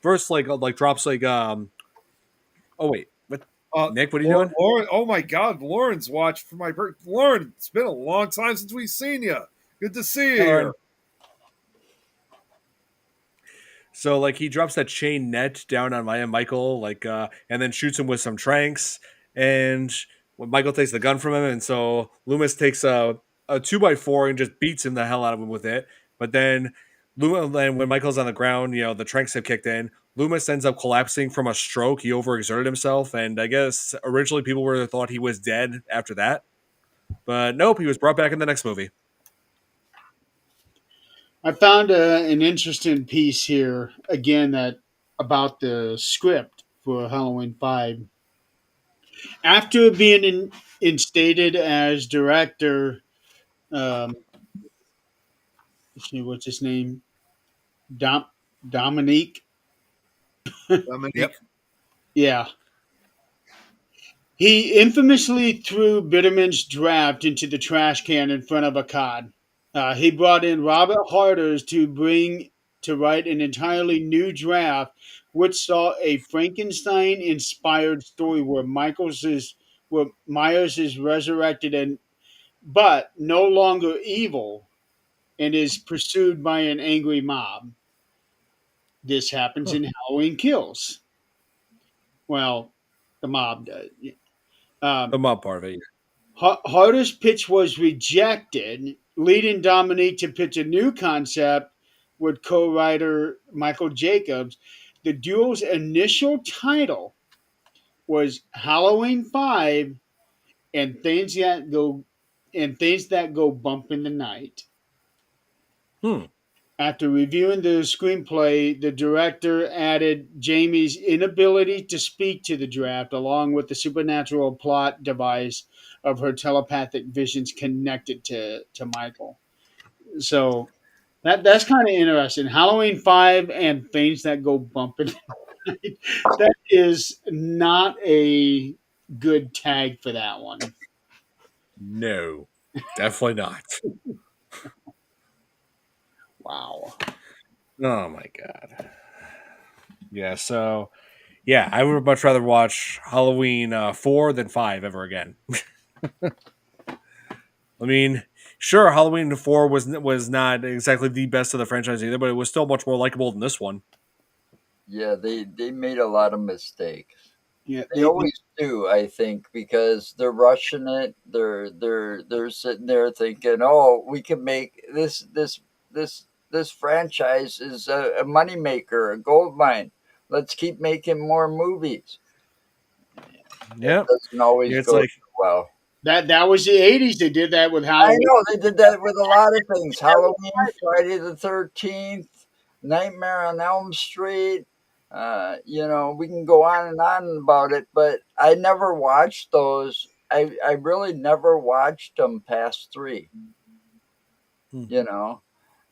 first like drops like oh wait, what Nick, what are you doing? Lauren, oh my God, Lauren's watched for my birthday. Lauren, it's been a long time since we've seen you. Good to see you Hey, here. Lauren. So like he drops that chain net down on Michael, like and then shoots him with some tranks. And when Michael takes the gun from him, and so Loomis takes a 2x4 and just beats him the hell out of him with it. But then then when Michael's on the ground, the tranks have kicked in. Loomis ends up collapsing from a stroke. He overexerted himself, and I guess originally people were thought he was dead after that. But nope, he was brought back in the next movie. I found an interesting piece here again that about the script for Halloween 5. After being instated as director, um, what's his name? Dom, Dominique. Dominique. Yep. Yeah. He infamously threw Bitterman's draft into the trash can in front of a cod. He brought in Robert Harders to write an entirely new draft, which saw a Frankenstein-inspired story where Myers is resurrected but no longer evil and is pursued by an angry mob. This happens Huh. in Halloween Kills. Well, the mob does. The Um, mob part of it. Harder's pitch was rejected, leading Dominique to pitch a new concept with co-writer Michael Jacobs. The duo's initial title was Halloween 5 and Things That Go Bump in the Night. Hmm. After reviewing the screenplay, the director added Jamie's inability to speak to the draft, along with the supernatural plot device of her telepathic visions connected to Michael. So that's kind of interesting. Halloween 5 and Things That Go Bump in the Night. That is not a good tag for that one. No, definitely not. Wow. Oh my god. Yeah. So yeah, I would much rather watch Halloween 4 than 5 ever again. I mean, sure, Halloween 4 was not exactly the best of the franchise either, but it was still much more likable than this one. Yeah, they made a lot of mistakes. Yeah, They always do, I think, because they're rushing it. They're sitting there thinking, "Oh, we can make this franchise is a moneymaker, a gold mine. Let's keep making more movies." It Yeah. doesn't always Yeah, it's go like too well. that was the '80s. They did that with I Halloween. know they did that with a lot of things. Halloween, Friday the 13th, Nightmare on Elm Street. We can go on and on about it, but I never watched those. I really never watched them past three, hmm. you know.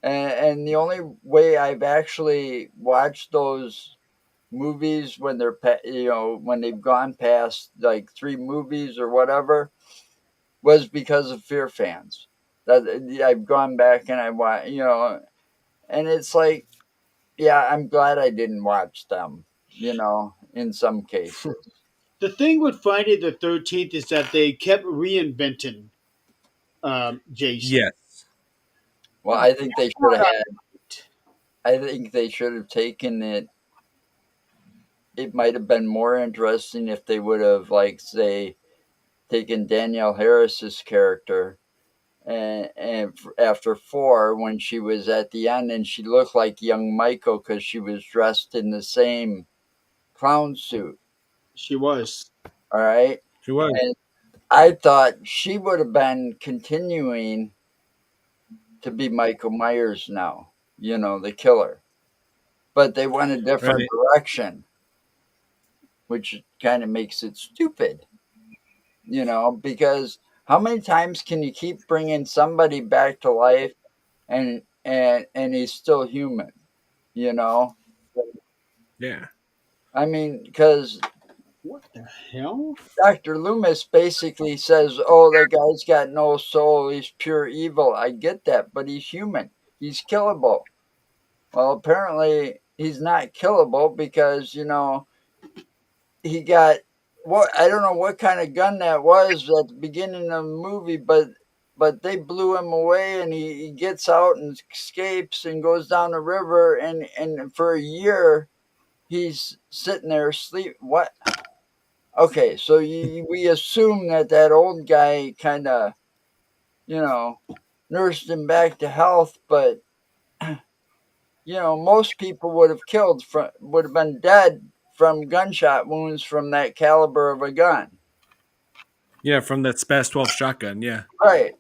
And the only way I've actually watched those movies when when they've gone past like three movies or whatever was because of FearFans. That I've gone back and I watch, and it's like, yeah, I'm glad I didn't watch them, in some cases. The thing with Friday the 13th is that they kept reinventing Jason. Yes. Well, I think they should have taken it. It might have been more interesting if they would have, like, say, taken Danielle Harris's character and after four, when she was at the end and she looked like young Michael because she was dressed in the same clown suit. She was. All right. She was. And I thought she would have been continuing to be Michael Myers now, the killer. But they went a different Right. direction, which kind of makes it stupid, because how many times can you keep bringing somebody back to life and he's still human, you know? Yeah. I mean, because What the hell? Dr. Loomis basically says, "Oh, that guy's got no soul. He's pure evil." I get that, but he's human. He's killable. Well, apparently he's not killable because he got what I don't know what kind of gun that was at the beginning of the movie, but they blew him away, and he gets out and escapes and goes down the river, and for a year he's sitting there asleep. What? Okay, so we assume that old guy kind of, you know, nursed him back to health, but most people would have been dead from gunshot wounds from that caliber of a gun. Yeah, from that Spaz 12 shotgun. Yeah. Right,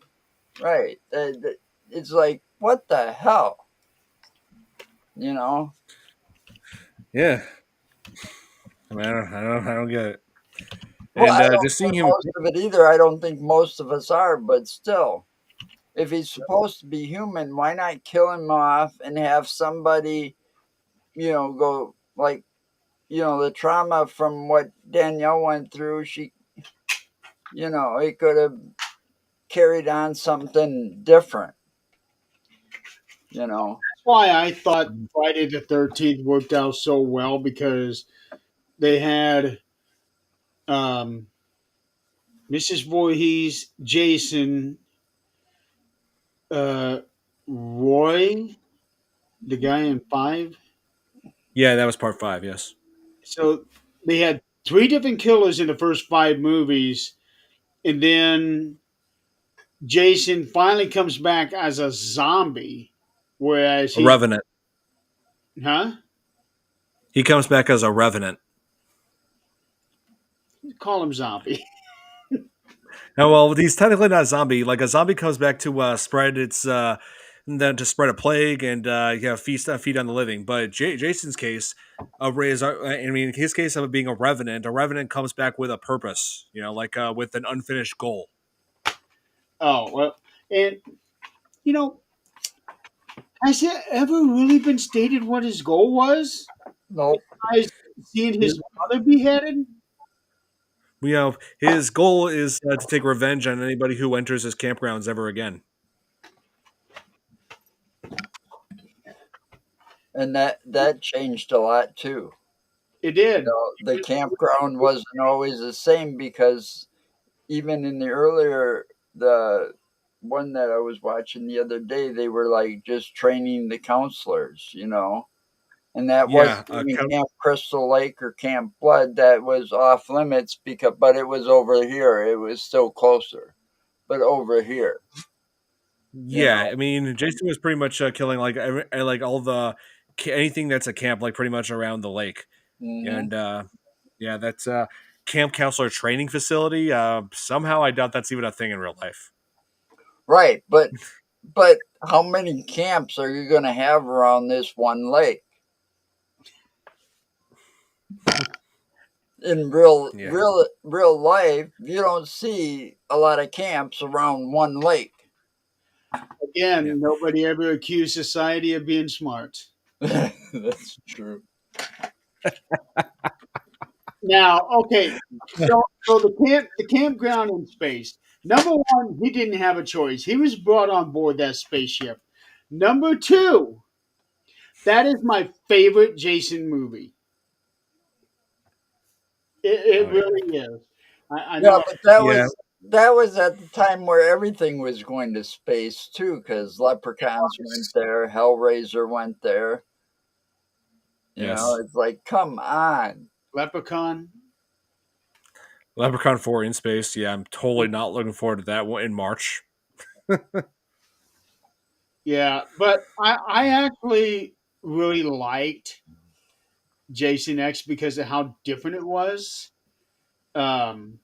right. It's like, what the hell, you know? Yeah. I mean, I don't get it. Well, And I don't just seeing think him. most of it either. I don't think most of us are, but still, if he's supposed to be human, why not kill him off and have somebody, go like, the trauma from what Danielle went through, it could have carried on something different, That's why I thought Friday the 13th worked out so well because they had Mrs. Voorhees, Jason, uh, Roy, the guy in 5. Yeah, that was part 5. Yes. So they had three different killers in the first 5 movies, and then Jason finally comes back as a zombie, whereas A Revenant. Huh? He comes back as a revenant. Call him zombie. Now, well, he's technically not a zombie. Like a zombie comes back to spread its then to spread a plague and feed on the living. But Jason's case, I mean, in his case of being a revenant comes back with a purpose. You know, like with an unfinished goal. Oh well, and you know, has it ever really been stated what his goal was? Nope. Besides seeing his mother beheaded? You know, his goal is to take revenge on anybody who enters his campgrounds ever again. And that changed a lot too. It did. The campground wasn't always the same because even in the one that I was watching the other day, they were like just training the counselors, and that Yeah, wasn't even Camp Crystal Lake or Camp Blood. That was off limits but it was over here. It was still closer, but over here. Yeah, I mean, Jason was pretty much killing like all the anything that's a camp, like pretty much around the lake, Mm-hmm. and yeah, that's camp counselor training facility. Somehow, I doubt that's even a thing in real life. Right, but how many camps are you going to have around this one lake? In real life, you don't see a lot of camps around one lake. Again, nobody ever accused society of being smart. That's true. Now, okay, so the campground in space. Number one, he didn't have a choice. He was brought on board that spaceship. Number two, that is my favorite Jason movie. It really is. I Yeah, know. but that Yeah. was at the time where everything was going to space too, because Leprechauns went there, Hellraiser went there. Yes. It's like, come on. Leprechaun. Leprechaun 4 in space. Yeah, I'm totally not looking forward to that one in March. Yeah, but I actually really liked Jason X because of how different it was. Um,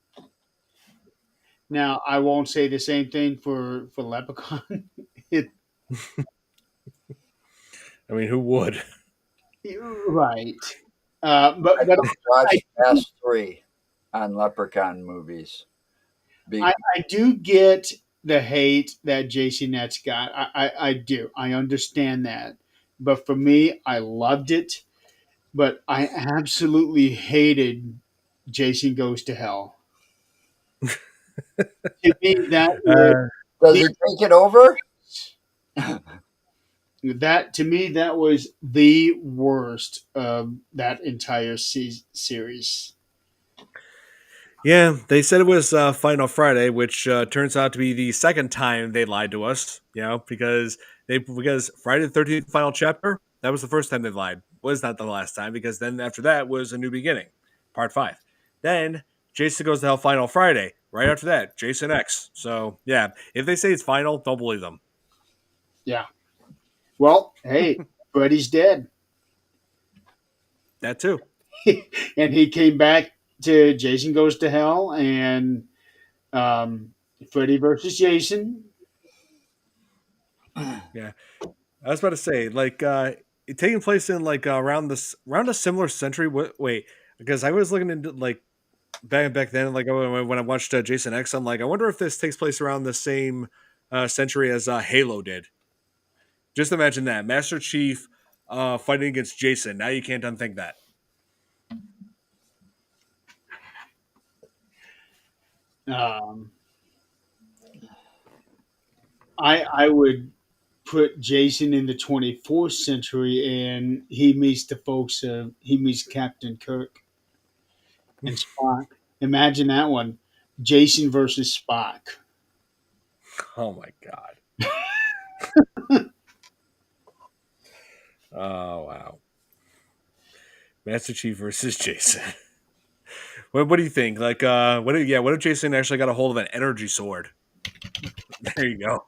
Now I won't say the same thing for Leprechaun. it, I mean, who would? right, I but just watched Fast 3 on Leprechaun movies. I do get the hate that Jason X got. I do. I understand that. But for me, I loved it. But I absolutely hated Jason Goes to Hell. To me, that was Does the he take it over? that was the worst of that entire series. Yeah, they said it was Final Friday, which turns out to be the second time they lied to us. Because Friday the 13th final chapter, that was the first time they lied. Was not the last time, because then after that was A New Beginning, Part 5. Then Jason Goes to Hell Final Friday. Right after that, Jason X. So yeah, if they say it's final, don't believe them. Yeah. Well, hey, Freddy's dead. That too. And he came back to Jason Goes to Hell and Freddy versus Jason. Yeah, I was about to say it taking place in around a similar century. Wait, because I was looking into back then, when I watched Jason X, I'm like, I wonder if this takes place around the same century as Halo did. Just imagine that Master Chief fighting against Jason. Now you can't unthink that. Um, I would put Jason in the 24th century, and he meets Captain Kirk and Spock. Imagine that one, Jason versus Spock. Oh my god. Oh wow. Master Chief versus Jason. What do you think? What if Jason actually got a hold of an energy sword? There you go.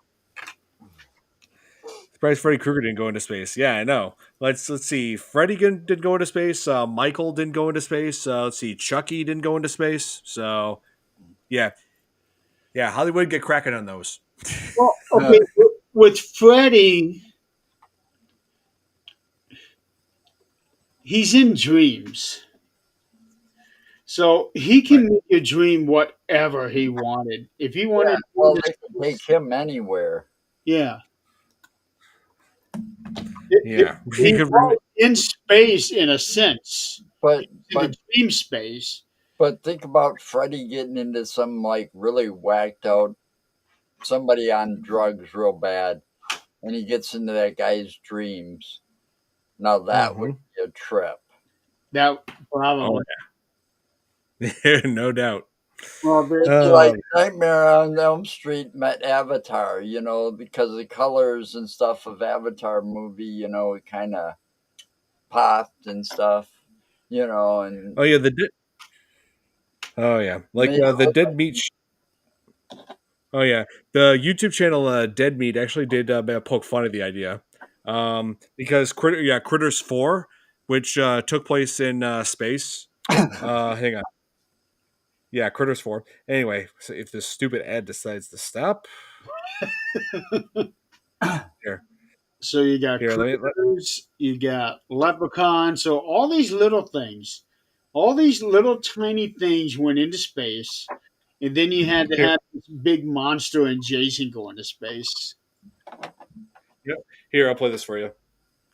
Surprised Freddy Krueger didn't go into space. Yeah, I know. Let's see. Freddy didn't go into space. Michael didn't go into space. Let's see. Chucky didn't go into space. So yeah, yeah. Hollywood get cracking on those. Well, okay, with Freddy, he's in dreams. So he Right. can make you dream whatever he wanted. If he Yeah, wanted to go well, into they can take space, him anywhere. yeah. Yeah, he He's could. in space in a sense. But In a but dream space. but think about Freddy getting into some like really whacked out somebody on drugs real bad, and he gets into that guy's dreams. Now that would Mhm. be a trip. That Oh probably. yeah, no doubt. Well, It'd be Uh, like Nightmare on Elm Street met Avatar, because the colors and stuff of Avatar movie, it kind of popped and stuff, and oh yeah, oh yeah, like made it the look dead like. meat. Oh yeah, the YouTube channel Dead Meat actually did poke fun of the idea, because Critters 4, which took place in space. Hang on, yeah, Critters 4. Anyway, so if this stupid ad decides to stop, here, so you got here, critters, you got leprechaun. So all these little things, all these little tiny things went into space, and then you had to here, have this big monster and Jason go into space. yep, here, I'll play this for you.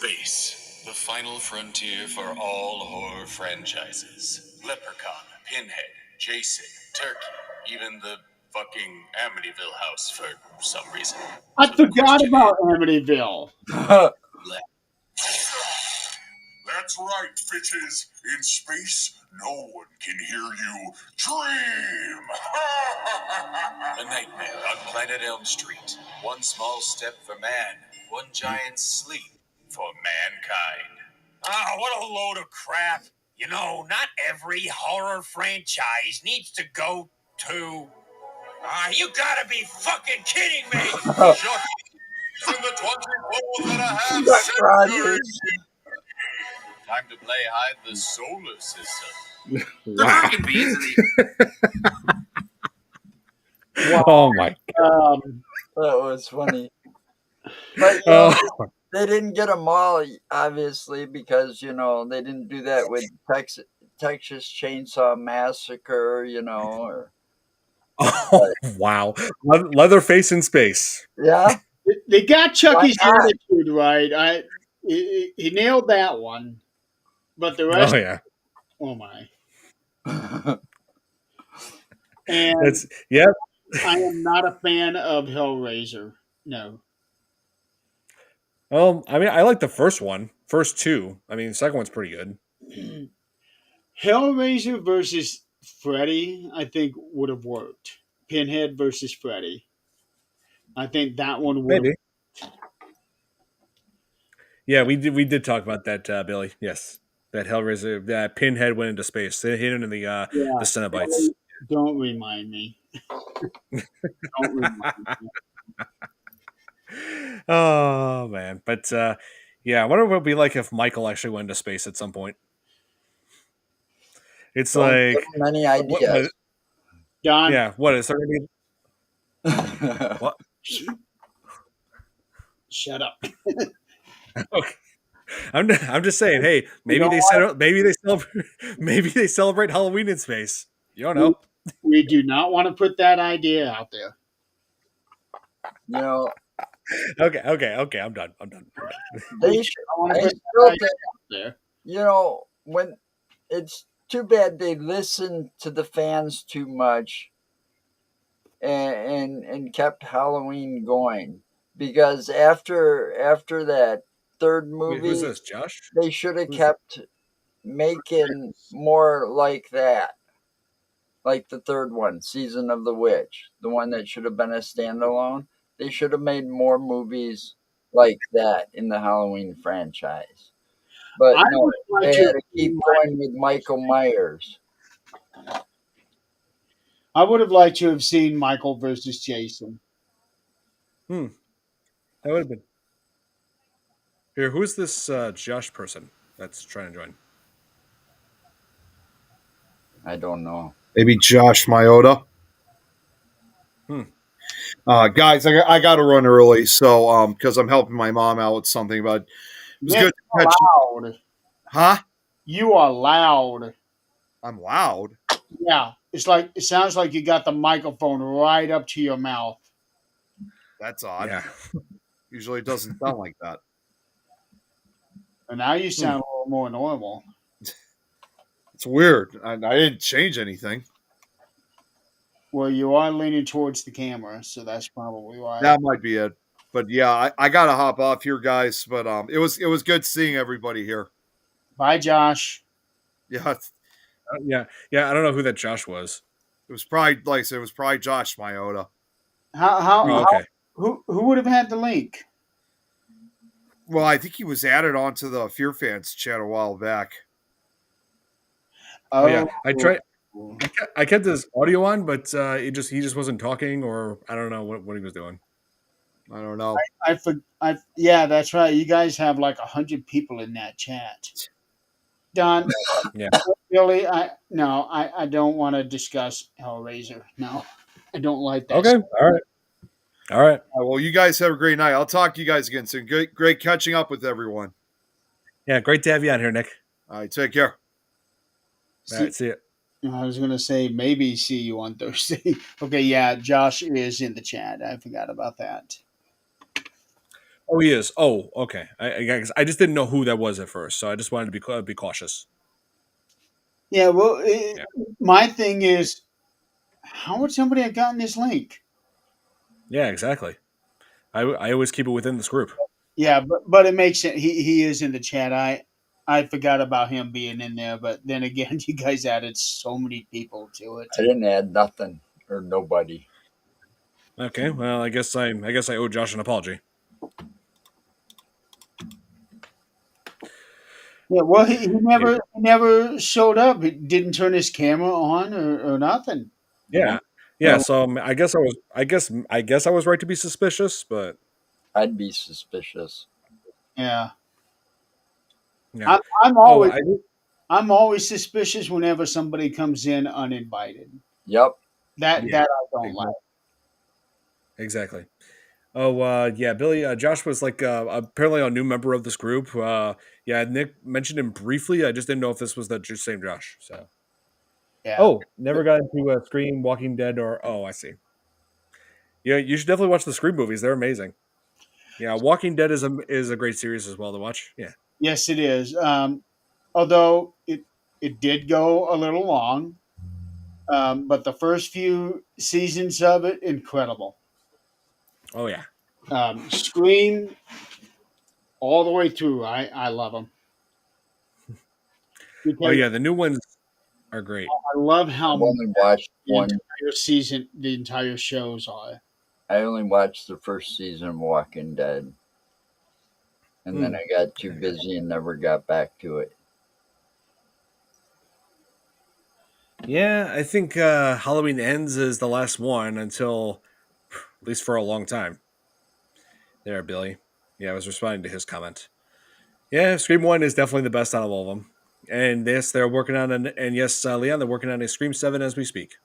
Space, the final frontier for all horror franchises. Leprechaun, Pinhead, Jason, Turkey, even the fucking Amityville house for some reason. I So the forgot question about Amityville. is, that's right, bitches. In space, no one can hear you dream. A nightmare on Planet Elm Street. One small step for man, one giant sleep for mankind. Ah, what a load of crap. You know, not every horror franchise needs to go to. Ah, you gotta be fucking kidding me! Chuck in the 24th and a half Chuck century. Rogers. Time to play hide the solar system. Wow. Wow. Oh my. That was funny. But Oh, they didn't get them all, obviously, because they didn't do that with Texas Chainsaw Massacre, or oh wow. Leatherface in space. yeah. They got Why Chucky's not? attitude right. He nailed that one, but the Oh rest, yeah. oh my! And That's yeah. I am not a fan of Hellraiser. No, I mean, I like the first two. I mean, the second one's pretty good. Hellraiser versus Freddy, I think would have worked. Pinhead versus Freddy, I think that one would have. Maybe. Yeah, we did talk about that, Billy. Yes, that Hellraiser, that Pinhead went into space. They hit into the Yeah, Cenobites. don't remind me. Don't remind me. Oh man, but yeah, I wonder what it'd be like if Michael actually went into space at some point. It's Don't give like them any what? ideas. Don, Yeah, what is there gonna be? What? shut up. Okay. I'm just saying. Hey, We maybe don't they want set maybe they celebrate maybe they celebrate Halloween in space. You don't know. we do not want to put that idea out there. you know, Okay. I'm done. they should, I want I to put still that idea think, out there. when it's too bad they listen to the fans too much and kept Halloween going because after that third Wait, who's movie this? Josh? they should have Who's kept making more like that, like the third one, Season of the Witch, the one that should have been a standalone. They should have made more movies like that in the Halloween franchise. But I no, would like they to. had to keep going with Michael Myers. I would have liked to have seen Michael versus Jason. that would have been. Here, who's this Josh person that's trying to join? I don't know. Maybe Josh Myota. Hmm. Guys, I got to run early, so because I'm helping my mom out with something, but it was Nick, good to catch. loud. Huh? You are loud. I'm loud. Yeah, it sounds like you got the microphone right up to your mouth. That's odd. Yeah. Usually it doesn't sound like that. And now you sound a little more normal. It's weird. I didn't change anything. Well, you are leaning towards the camera, so that's probably why. That might be it. But yeah, I gotta hop off here, guys. But it was good seeing everybody here. Bye, Josh. Yeah, Yeah. I don't know who that Josh was. it was probably like I said, it was probably Josh Myota. Oh, okay. Who would have had the link? Well, I think he was added onto the FearFans chat a while back. Oh yeah. I tried. I kept his audio on, but he just wasn't talking, or I don't know what he was doing. I don't know. Yeah, that's right. You guys have like 100 people in that chat. Don, Yeah. Billy, I don't want to discuss Hellraiser. No, I don't like that. Okay. All right. Well, you guys have a great night. I'll talk to you guys again soon. Great catching up with everyone. Yeah. Great to have you on here, Nick. All right, take care. All right. See you. I was gonna say maybe see you on Thursday. Okay, yeah, Josh is in the chat. I forgot about that. Oh, he is. Oh, okay. I just didn't know who that was at first, so I just wanted to be cautious. Yeah, well, Yeah. my thing is, how would somebody have gotten this link? Yeah, exactly. I always keep it within this group. Yeah, but it makes sense. He is in the chat. I forgot about him being in there, but then again, you guys added so many people to it. I didn't add nothing or nobody. Okay. Well, I guess I owe Josh an apology. Yeah, well, he never showed up. He didn't turn his camera on or nothing. Yeah. Yeah. So I guess I was right to be suspicious, but I'd be suspicious. Yeah, yeah. I'm Oh, I'm always suspicious whenever somebody comes in uninvited. Yep. That Yeah. I don't like. Exactly. Oh, yeah, Billy. Josh was like apparently a new member of this group. Yeah, Nick mentioned him briefly. I just didn't know if this was the same Josh. So. Yeah. Oh, never got into Scream, Walking Dead, or I see. Yeah, you should definitely watch the Scream movies. They're amazing. Yeah, Walking Dead is a great series as well to watch. Yeah. Yes, it is. Although it did go a little long, but the first few seasons of it incredible. Oh yeah. Scream all the way through. I love them. Oh yeah, the new ones are great. I love how I've only watched the one. entire season, the entire shows are. I only watched the first season of Walking Dead. And then I got too busy and never got back to it. Yeah, I think Halloween Ends is the last one until at least for a long time. There, Billy. Yeah, I was responding to his comment. Yeah, Scream 1 is definitely the best out of all of them. And yes, they're working on and yes, Leon, they're working on a Scream 7 as we speak.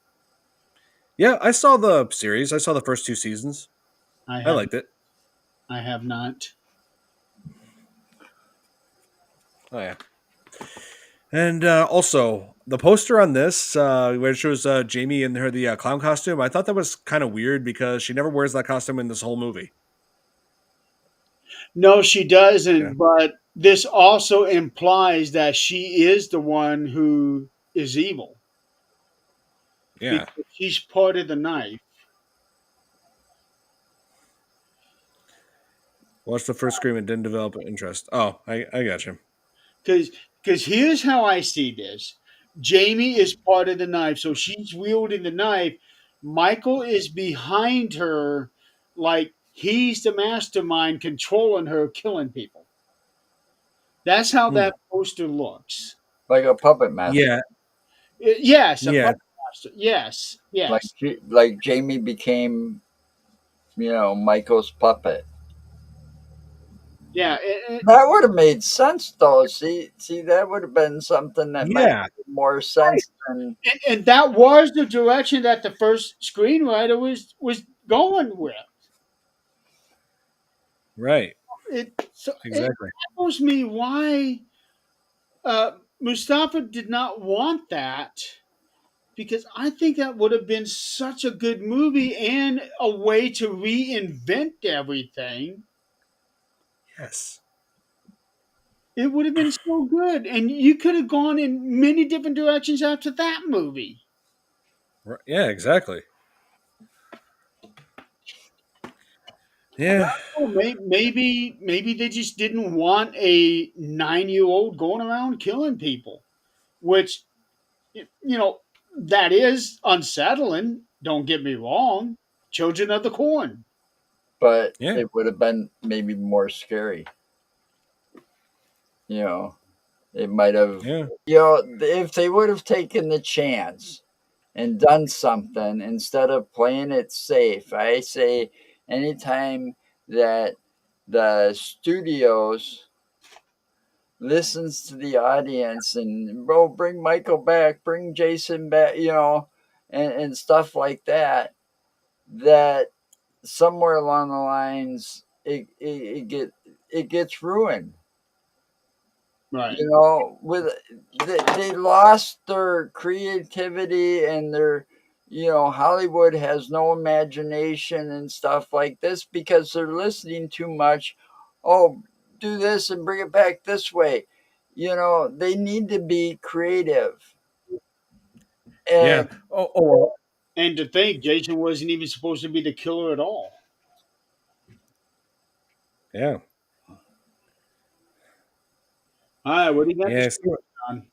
Yeah, I saw the series. I saw the first 2 seasons. I liked it. I have not. Oh yeah. And also the poster on this, where it shows Jamie in the clown costume, I thought that was kind of weird because she never wears that costume in this whole movie. No, she doesn't. Yeah. But this also implies that she is the one who is evil. Yeah. Because she's part of the knife. Watched the first Scream and didn't develop an interest. Oh, I got you. Because here's how I see this. Jamie is part of the knife, so she's wielding the knife. Michael is behind her, like he's the mastermind controlling her, killing people. That's how that poster looks. Like a puppet master. Yeah. Yes. Yeah. Master. Yes. Yes. Like Jamie became, Michael's puppet. Yeah, That would have made sense, though. See, that would have been something that might Yeah, make more sense than. and that was the direction that the first screenwriter was going with. right. It Exactly. baffles me why Mustafa did not want that, because I think that would have been such a good movie and a way to reinvent everything. Yes. It would have been so good, and you could have gone in many different directions after that movie. Yeah, exactly. Yeah. Oh, maybe they just didn't want a 9-year old going around killing people, which that is unsettling. Don't get me wrong. Children of the Corn. But Yeah. it would have been maybe more scary. You know, it might have. Yeah. If they would have taken the chance and done something instead of playing it safe, I say anytime that the studios listens to the audience and bro, bring Michael back, bring Jason back, and stuff like that, that somewhere along the lines it gets ruined. Right. With they lost their creativity and their Hollywood has no imagination and stuff like this because they're listening too much. Oh, do this and bring it back this way. They need to be creative. Yeah. And Oh. And to think Jason wasn't even supposed to be the killer at all. Yeah. All right, what do you got to Yeah. say, on?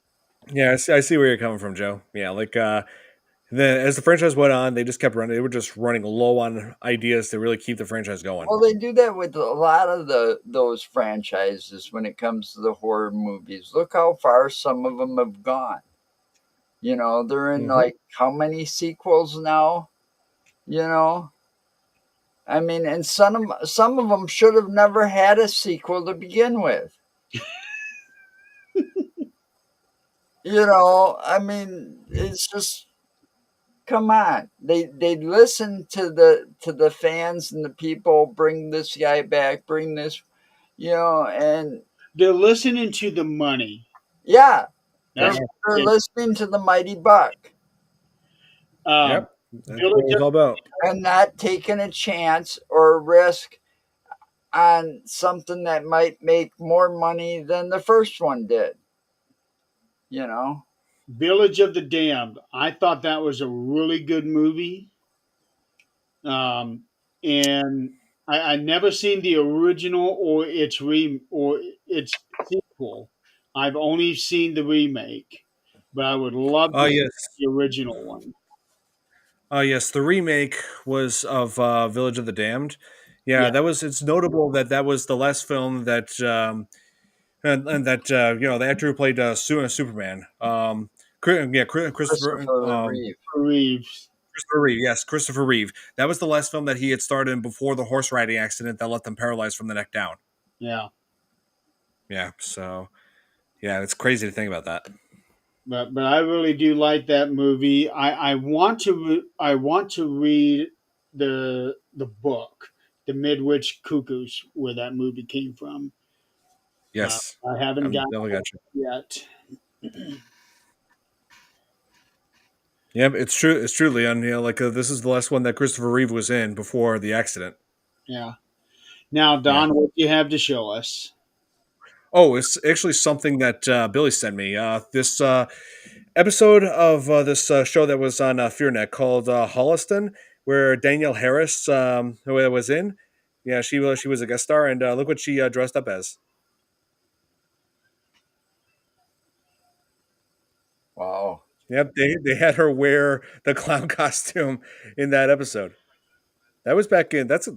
Yeah. I see where you're coming from, Joe. Yeah. Like, as the franchise went on, they just kept running. They were just running low on ideas to really keep the franchise going. well, they do that with a lot of those franchises when it comes to the horror movies. Look how far some of them have gone. They're in Hmm. like how many sequels now? You know, I mean, and some of them should have never had a sequel to begin with. I mean, it's just come on. They listen to the fans and the people. Bring this guy back. Bring this. And They're listening to the money. yeah, they're That's Yeah. they're it. listening to the mighty buck Um, Yep. That's what Village it's of all about. and not taking a chance or a risk on something that might make more money than the first one did. You know. Village of the Damned. I thought that was a really good movie. And I never seen the original or its sequel. I've only seen the remake, but I would love Oh to see yes. the original one. Oh yes. The remake was of Village of the Damned. Yeah, Yeah, that was. It's notable that that was the last film that and that the actor who played Superman. Christopher Christopher Reeve. Reeves. Christopher Reeve. Yes, Christopher Reeve. That was the last film that he had starred in before the horse riding accident that left him paralyzed from the neck down. Yeah, Yeah. So yeah, it's crazy to think about that. but I really do like that movie. I want to read the book, The Midwich Cuckoos, where that movie came from. Yes, I haven't I'm gotten definitely got you. yet. Yeah, it's true. It's true, Leon. Like this is the last one that Christopher Reeve was in before the accident. Yeah. Now, Yeah. Don, what do you have to show us? Oh, it's actually something that Billy sent me. This episode of this show that was on FearNet called Holliston, where Danielle Harris, who was in, yeah, she was a guest star, and look what she dressed up as. Wow. Yep, they had her wear the clown costume in that episode. That was back in this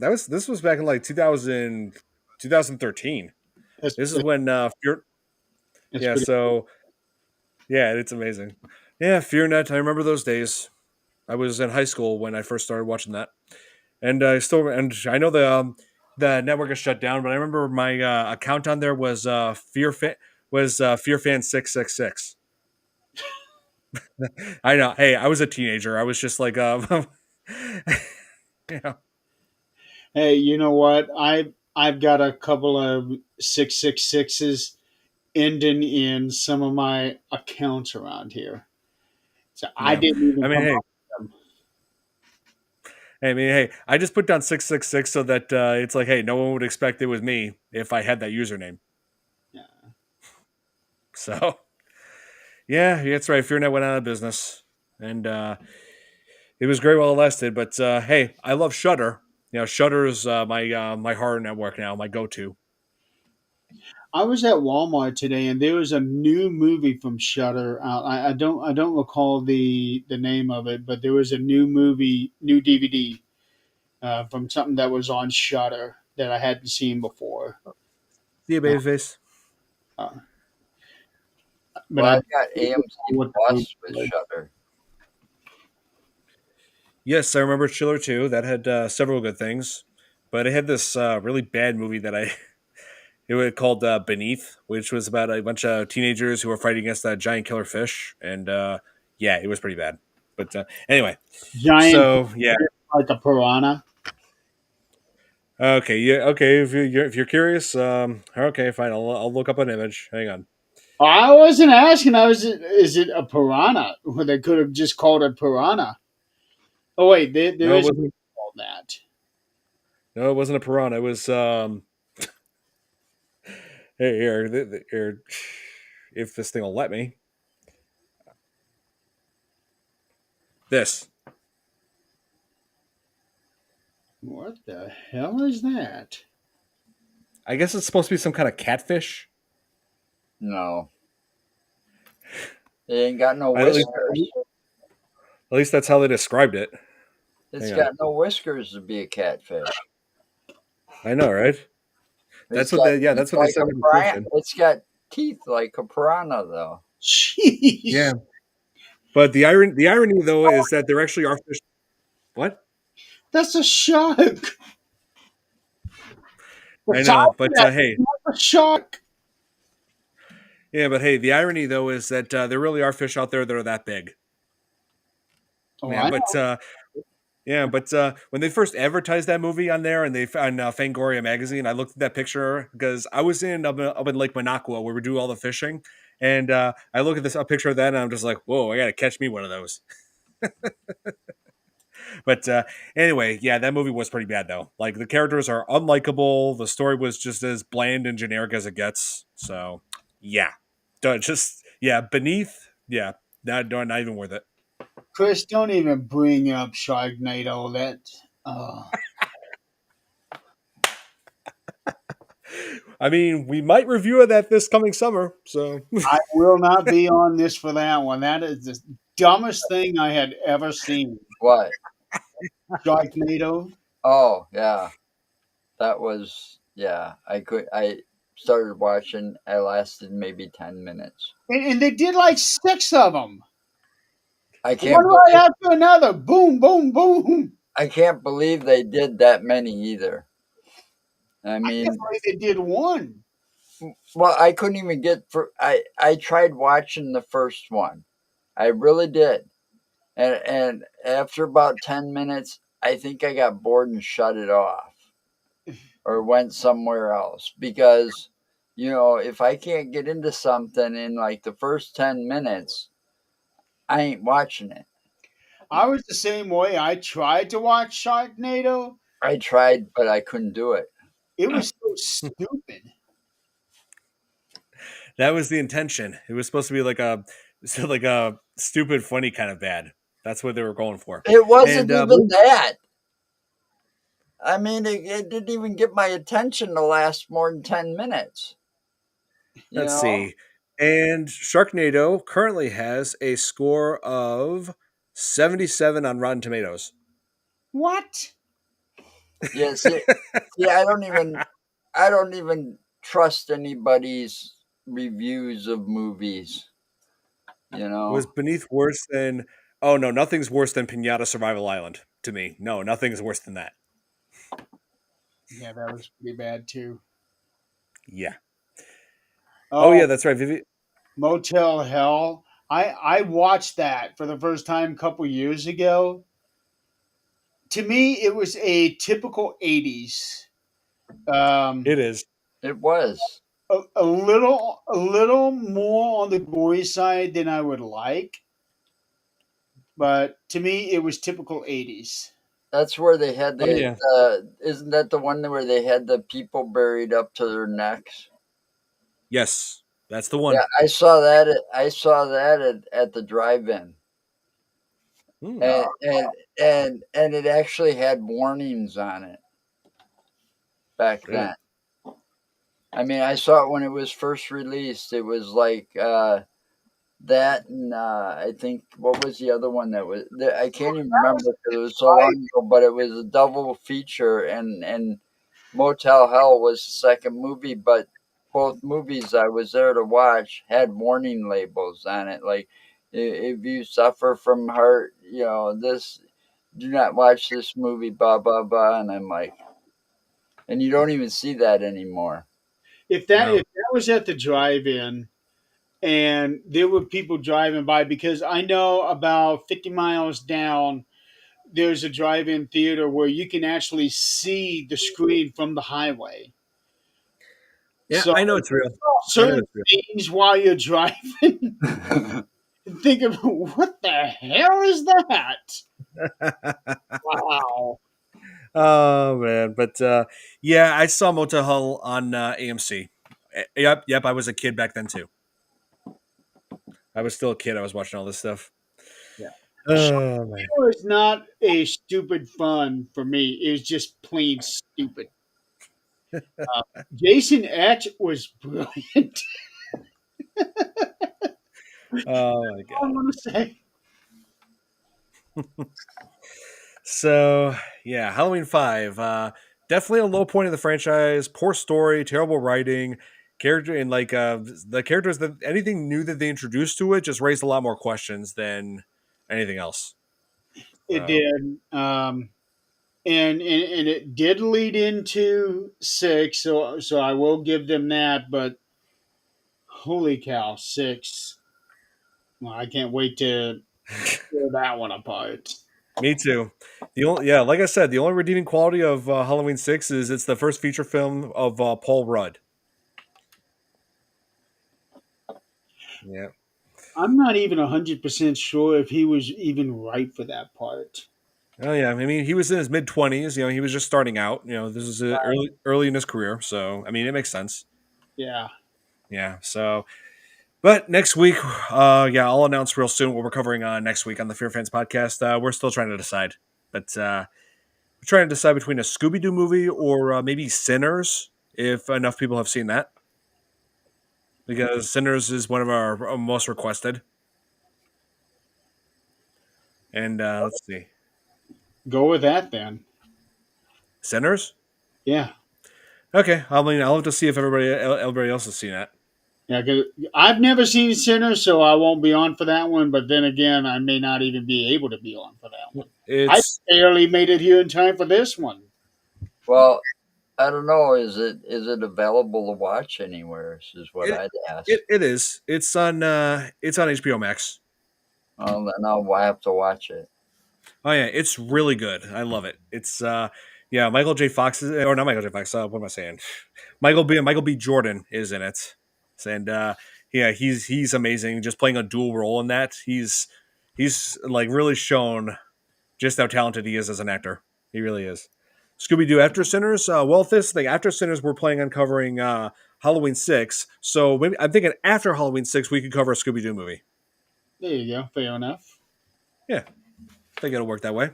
was back in like 2013. That's This is when Fear. that's Yeah, pretty. so yeah, it's amazing. Yeah, FearNet. I remember those days. I was in high school when I first started watching that, and I know the network is shut down, but I remember my account on there was FearFan 666. I know. Hey, I was a teenager. I was just like, yeah. Hey, you know what? I've got a couple of 666s ending in some of my accounts around here. So I Yeah. didn't even I mean, come hey, up with them. I just put down 666 so that it's like, hey, no one would expect it was me if I had that username. Yeah. So, yeah, that's right. FearNet went out of business, and it was great while it lasted. But hey, I love Shutter. You know, Shutter is my horror network now, my go-to. I was at Walmart today, and there was a new movie from Shutter out. I don't recall the name of it, but there was a new movie, new DVD from something that was on Shutter that I hadn't seen before. See you, Uh, babyface. uh, but Well, I I've don't got recall AMC what the movie Plus with was. Shutter. Yes, I remember Chiller 2. That had several good things, but it had this really bad movie that I it was called Beneath, which was about a bunch of teenagers who were fighting against that giant killer fish, and yeah, it was pretty bad. But anyway, Giant, so yeah, like a piranha. okay, yeah, okay. If you're curious, okay, fine. I'll look up an image. Hang on. I wasn't asking. Is it a piranha? Well, they could have just called it piranha. Oh wait, there No, it is a wasn't. movie called that. No, it wasn't a piranha. It was hey, here, if this thing will let me. This. What the hell is that? I guess it's supposed to be some kind of catfish. No, it ain't got no At least, whiskers. at least that's how they described it. It's Hang on. got no whiskers to be a catfish. I know, right? It's That's what got they. Yeah, teeth that's what they like said a in the piranha. description. It's got teeth like a piranha, though. Yeah, Jeez, but the irony though is that there actually are fish. What? that's a shark. I Besides know, but that, hey, that's a shark. yeah, but hey, the irony though is that there really are fish out there that are that big. Oh, Yeah, I but know. when they first advertised that movie on there and they on Fangoria magazine, I looked at that picture because I was up in Lake Minocqua where we do all the fishing, and I look at this a picture of that and I'm just like, whoa, I gotta catch me one of those. But anyway, yeah, that movie was pretty bad though. Like the characters are unlikable. The story was just as bland and generic as it gets. So yeah, just yeah, beneath yeah, not even worth it. Chris, don't even bring up Sharknado. That I mean, we might review that this coming summer. So I will not be on this for that one. That is the dumbest thing I had ever seen. What? Sharknado. Oh, yeah. That was, yeah. I started watching. I lasted maybe 10 minutes. And they did like six of them. I One can't right believe, after another. Boom, boom, boom. I can't believe they did that many either. I I can't mean, believe they did one. well, I couldn't even get for. I tried watching the first one. I really did, and after about 10 minutes, I think I got bored and shut it off, or went somewhere else because, if I can't get into something in like the first 10 minutes, I ain't watching it. I was the same way. I tried to watch Sharknado. I tried, but I couldn't do it. It was so stupid. that was the intention. It was supposed to be like a so like a stupid, funny kind of bad. That's what they were going for. It wasn't And even that. I mean, it didn't even get my attention to last more than 10 minutes. You let's know? see. And Sharknado currently has a score of 77 on Rotten Tomatoes. What? Yeah. See, I don't even trust anybody's reviews of movies. You Was know? Beneath worse than? Oh no, nothing's worse than Pinata Survival Island to me. No, nothing is worse than that. Yeah, that was pretty bad too. Yeah. Oh Oh, yeah, that's right. Vivi. Motel Hell. I watched that for the first time a couple years ago. To me, it was a typical '80s. It Um, is. It was. a little more on the gory side than I would like, but to me, it was typical '80s. That's where they had Oh the. yeah. Isn't that the one where they had the people buried up to their necks? Yes, that's the Yeah, one. I saw that. At the drive-in, Hmm. and it actually had warnings on it back Really? then. I mean, I saw it when it was first released. It was like that, and I think what was the other one that was? I can't even remember because it was so long ago. But it was a double feature, and Motel Hell was the second movie. But both movies I was there to watch had warning labels on it, like if you suffer from heart, this. Do not watch this movie, blah blah blah. And I'm like, and you don't even see that anymore. No. If that was at the drive-in and there were people driving by, because I know about 50 miles down there's a drive-in theater where you can actually see the screen from the highway. Yeah, So I know it's real. I know certain it's real. things while you're driving, think of what the hell is that? Wow. Oh man, but yeah, I saw Motel Hell on AMC. Yep, yep. I was a kid back then too. I was still a kid. I was watching all this stuff. Yeah. Oh man. Sharknado is not a stupid fun for me. It's just plain stupid. Jason X was brilliant. Oh my I god. want to say. So yeah, Halloween 5. Definitely a low point of the franchise. Poor story, terrible writing, character, and like the characters that anything new that they introduced to it just raised a lot more questions than anything else. It So did. And it did lead into six, so I will give them that. But holy cow, six! Well, I can't wait to tear that one apart. me too. The only yeah, like I said, the only redeeming quality of Halloween 6 is it's the first feature film of Paul Rudd. Yeah. I'm not even 100% sure if he was even right for that part. Oh yeah, I mean he was in his mid 20s. He was just starting out. This is early in his career, so I mean it makes sense. Yeah. Yeah. So, but next week, yeah, I'll announce real soon what we're covering on next week on the Fear Fans podcast. We're still trying to decide, but we're trying to decide between a Scooby Doo movie or maybe Sinners, if enough people have seen that, because Sinners is one of our most requested. And let's see, Go with that then. Sinners. Yeah. Okay, I mean I'll have to see if everybody else has seen that. Yeah, 'cause I've never seen Sinners, so I won't be on for that one. But then again, I may not even be able to be on for that one. I It's barely made it here in time for this one. Well, I don't know. Is it available to watch anywhere? Is what it, I'd ask. it is. It's on HBO Max. Well, then I'll have to watch it. Oh yeah, it's really good. I love it. It's yeah, Michael J. Fox is, or not Michael J. Fox. What am I saying? Michael B. Jordan is in it, and yeah, he's amazing. Just playing a dual role in that, he's like really shown just how talented he is as an actor. He really is. Scooby Doo After Sinners. Well, this thing After Sinners, we're planning on covering Halloween 6. So maybe I'm thinking after Halloween 6, we could cover a Scooby Doo movie. There you go. Fair enough. Yeah, I think it'll work that way.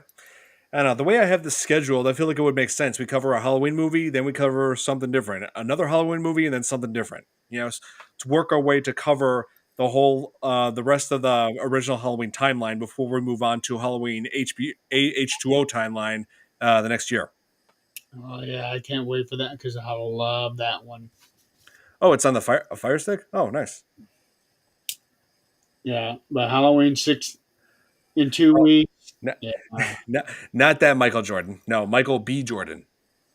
I don't know. The way I have this scheduled, I feel like it would make sense. We cover a Halloween movie, then we cover something different, another Halloween movie, and then something different. To work our way to cover the rest of the original Halloween timeline before we move on to Halloween H2O timeline the next year. Oh yeah, I can't wait for that because I love that one. Oh, it's on the Fire Stick. Oh, nice. Yeah, but Halloween 6 in 2 weeks. Not, Yeah, not that Michael Jordan. No, Michael B. Jordan.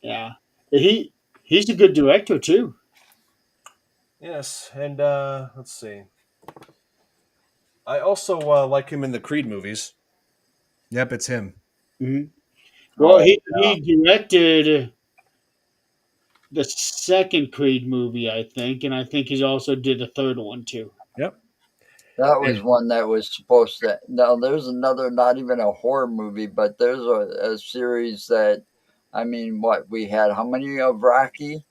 yeah. He's a good director too. Yes, and let's see. I also like him in the Creed movies. Yep, it's him. Hmm. Well, Oh, he directed the second Creed movie, I think, and I think he's also did the third one too. Yep. that And- was one that was supposed to. No, there's another, not even a horror movie, but there's a series that, I mean, what we had, how many of Rocky?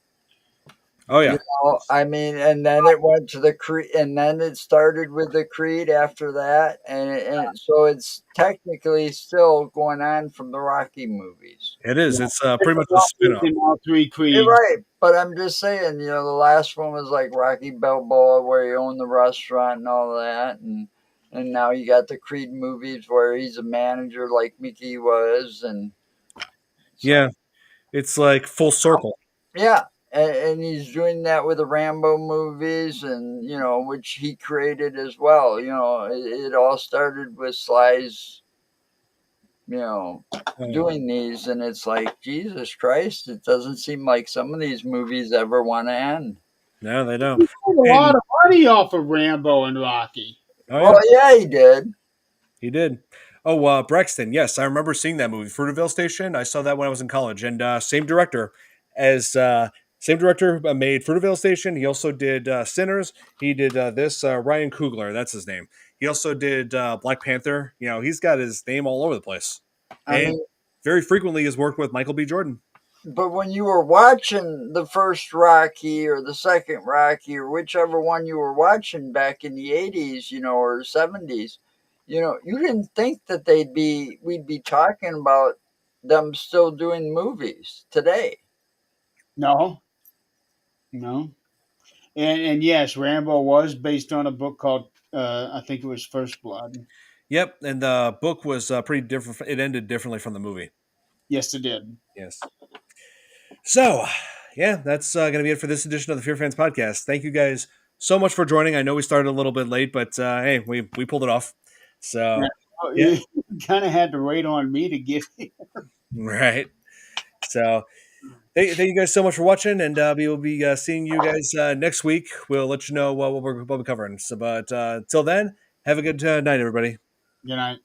oh You yeah, know, I mean, and then it went to the Creed, and then it started with the Creed after that, and so it's technically still going on from the Rocky movies. it is. Yeah. It's pretty much a spin-off. In all three You're Creeds. right, but I'm just saying, the last one was like Rocky Balboa, where he owned the restaurant and all that, and now you got the Creed movies where he's a manager like Mickey was, and so Yeah, it's like full circle. yeah, and he's doing that with the Rambo movies, and which he created as well. It all started with Sly's, you know, doing these, and it's like Jesus Christ, it doesn't seem like some of these movies ever want to end. No, they don't. He made a lot And of money off of Rambo and Rocky. oh Well, yeah, yeah, he did. he did. Oh, Brexton. Yes, I remember seeing that movie, Fruitvale Station. I saw that when I was in college, and same director made Fruitvale Station. He also did Sinners. He did this Ryan Coogler. That's his name. He also did Black Panther. He's got his name all over the place, I and mean, very frequently has worked with Michael B. Jordan. but when you were watching the first Rocky or the second Rocky or whichever one you were watching back in the 80s, or 70s, you didn't think that we'd be talking about them still doing movies today. No, no. And yes, Rambo was based on a book called I think it was First Blood. Yep, and the book was pretty different. It ended differently from the movie. Yes, it did. Yes. So, yeah, that's going to be it for this edition of the Fear Fans podcast. Thank you guys so much for joining. I know we started a little bit late, but hey, we pulled it off. So, Yeah. yeah, You kind of had to wait on me to get here. right. So, thank you guys so much for watching, and we will be seeing you guys next week. We'll let you know what we're covering. So, but till then, have a good night, everybody. Good night.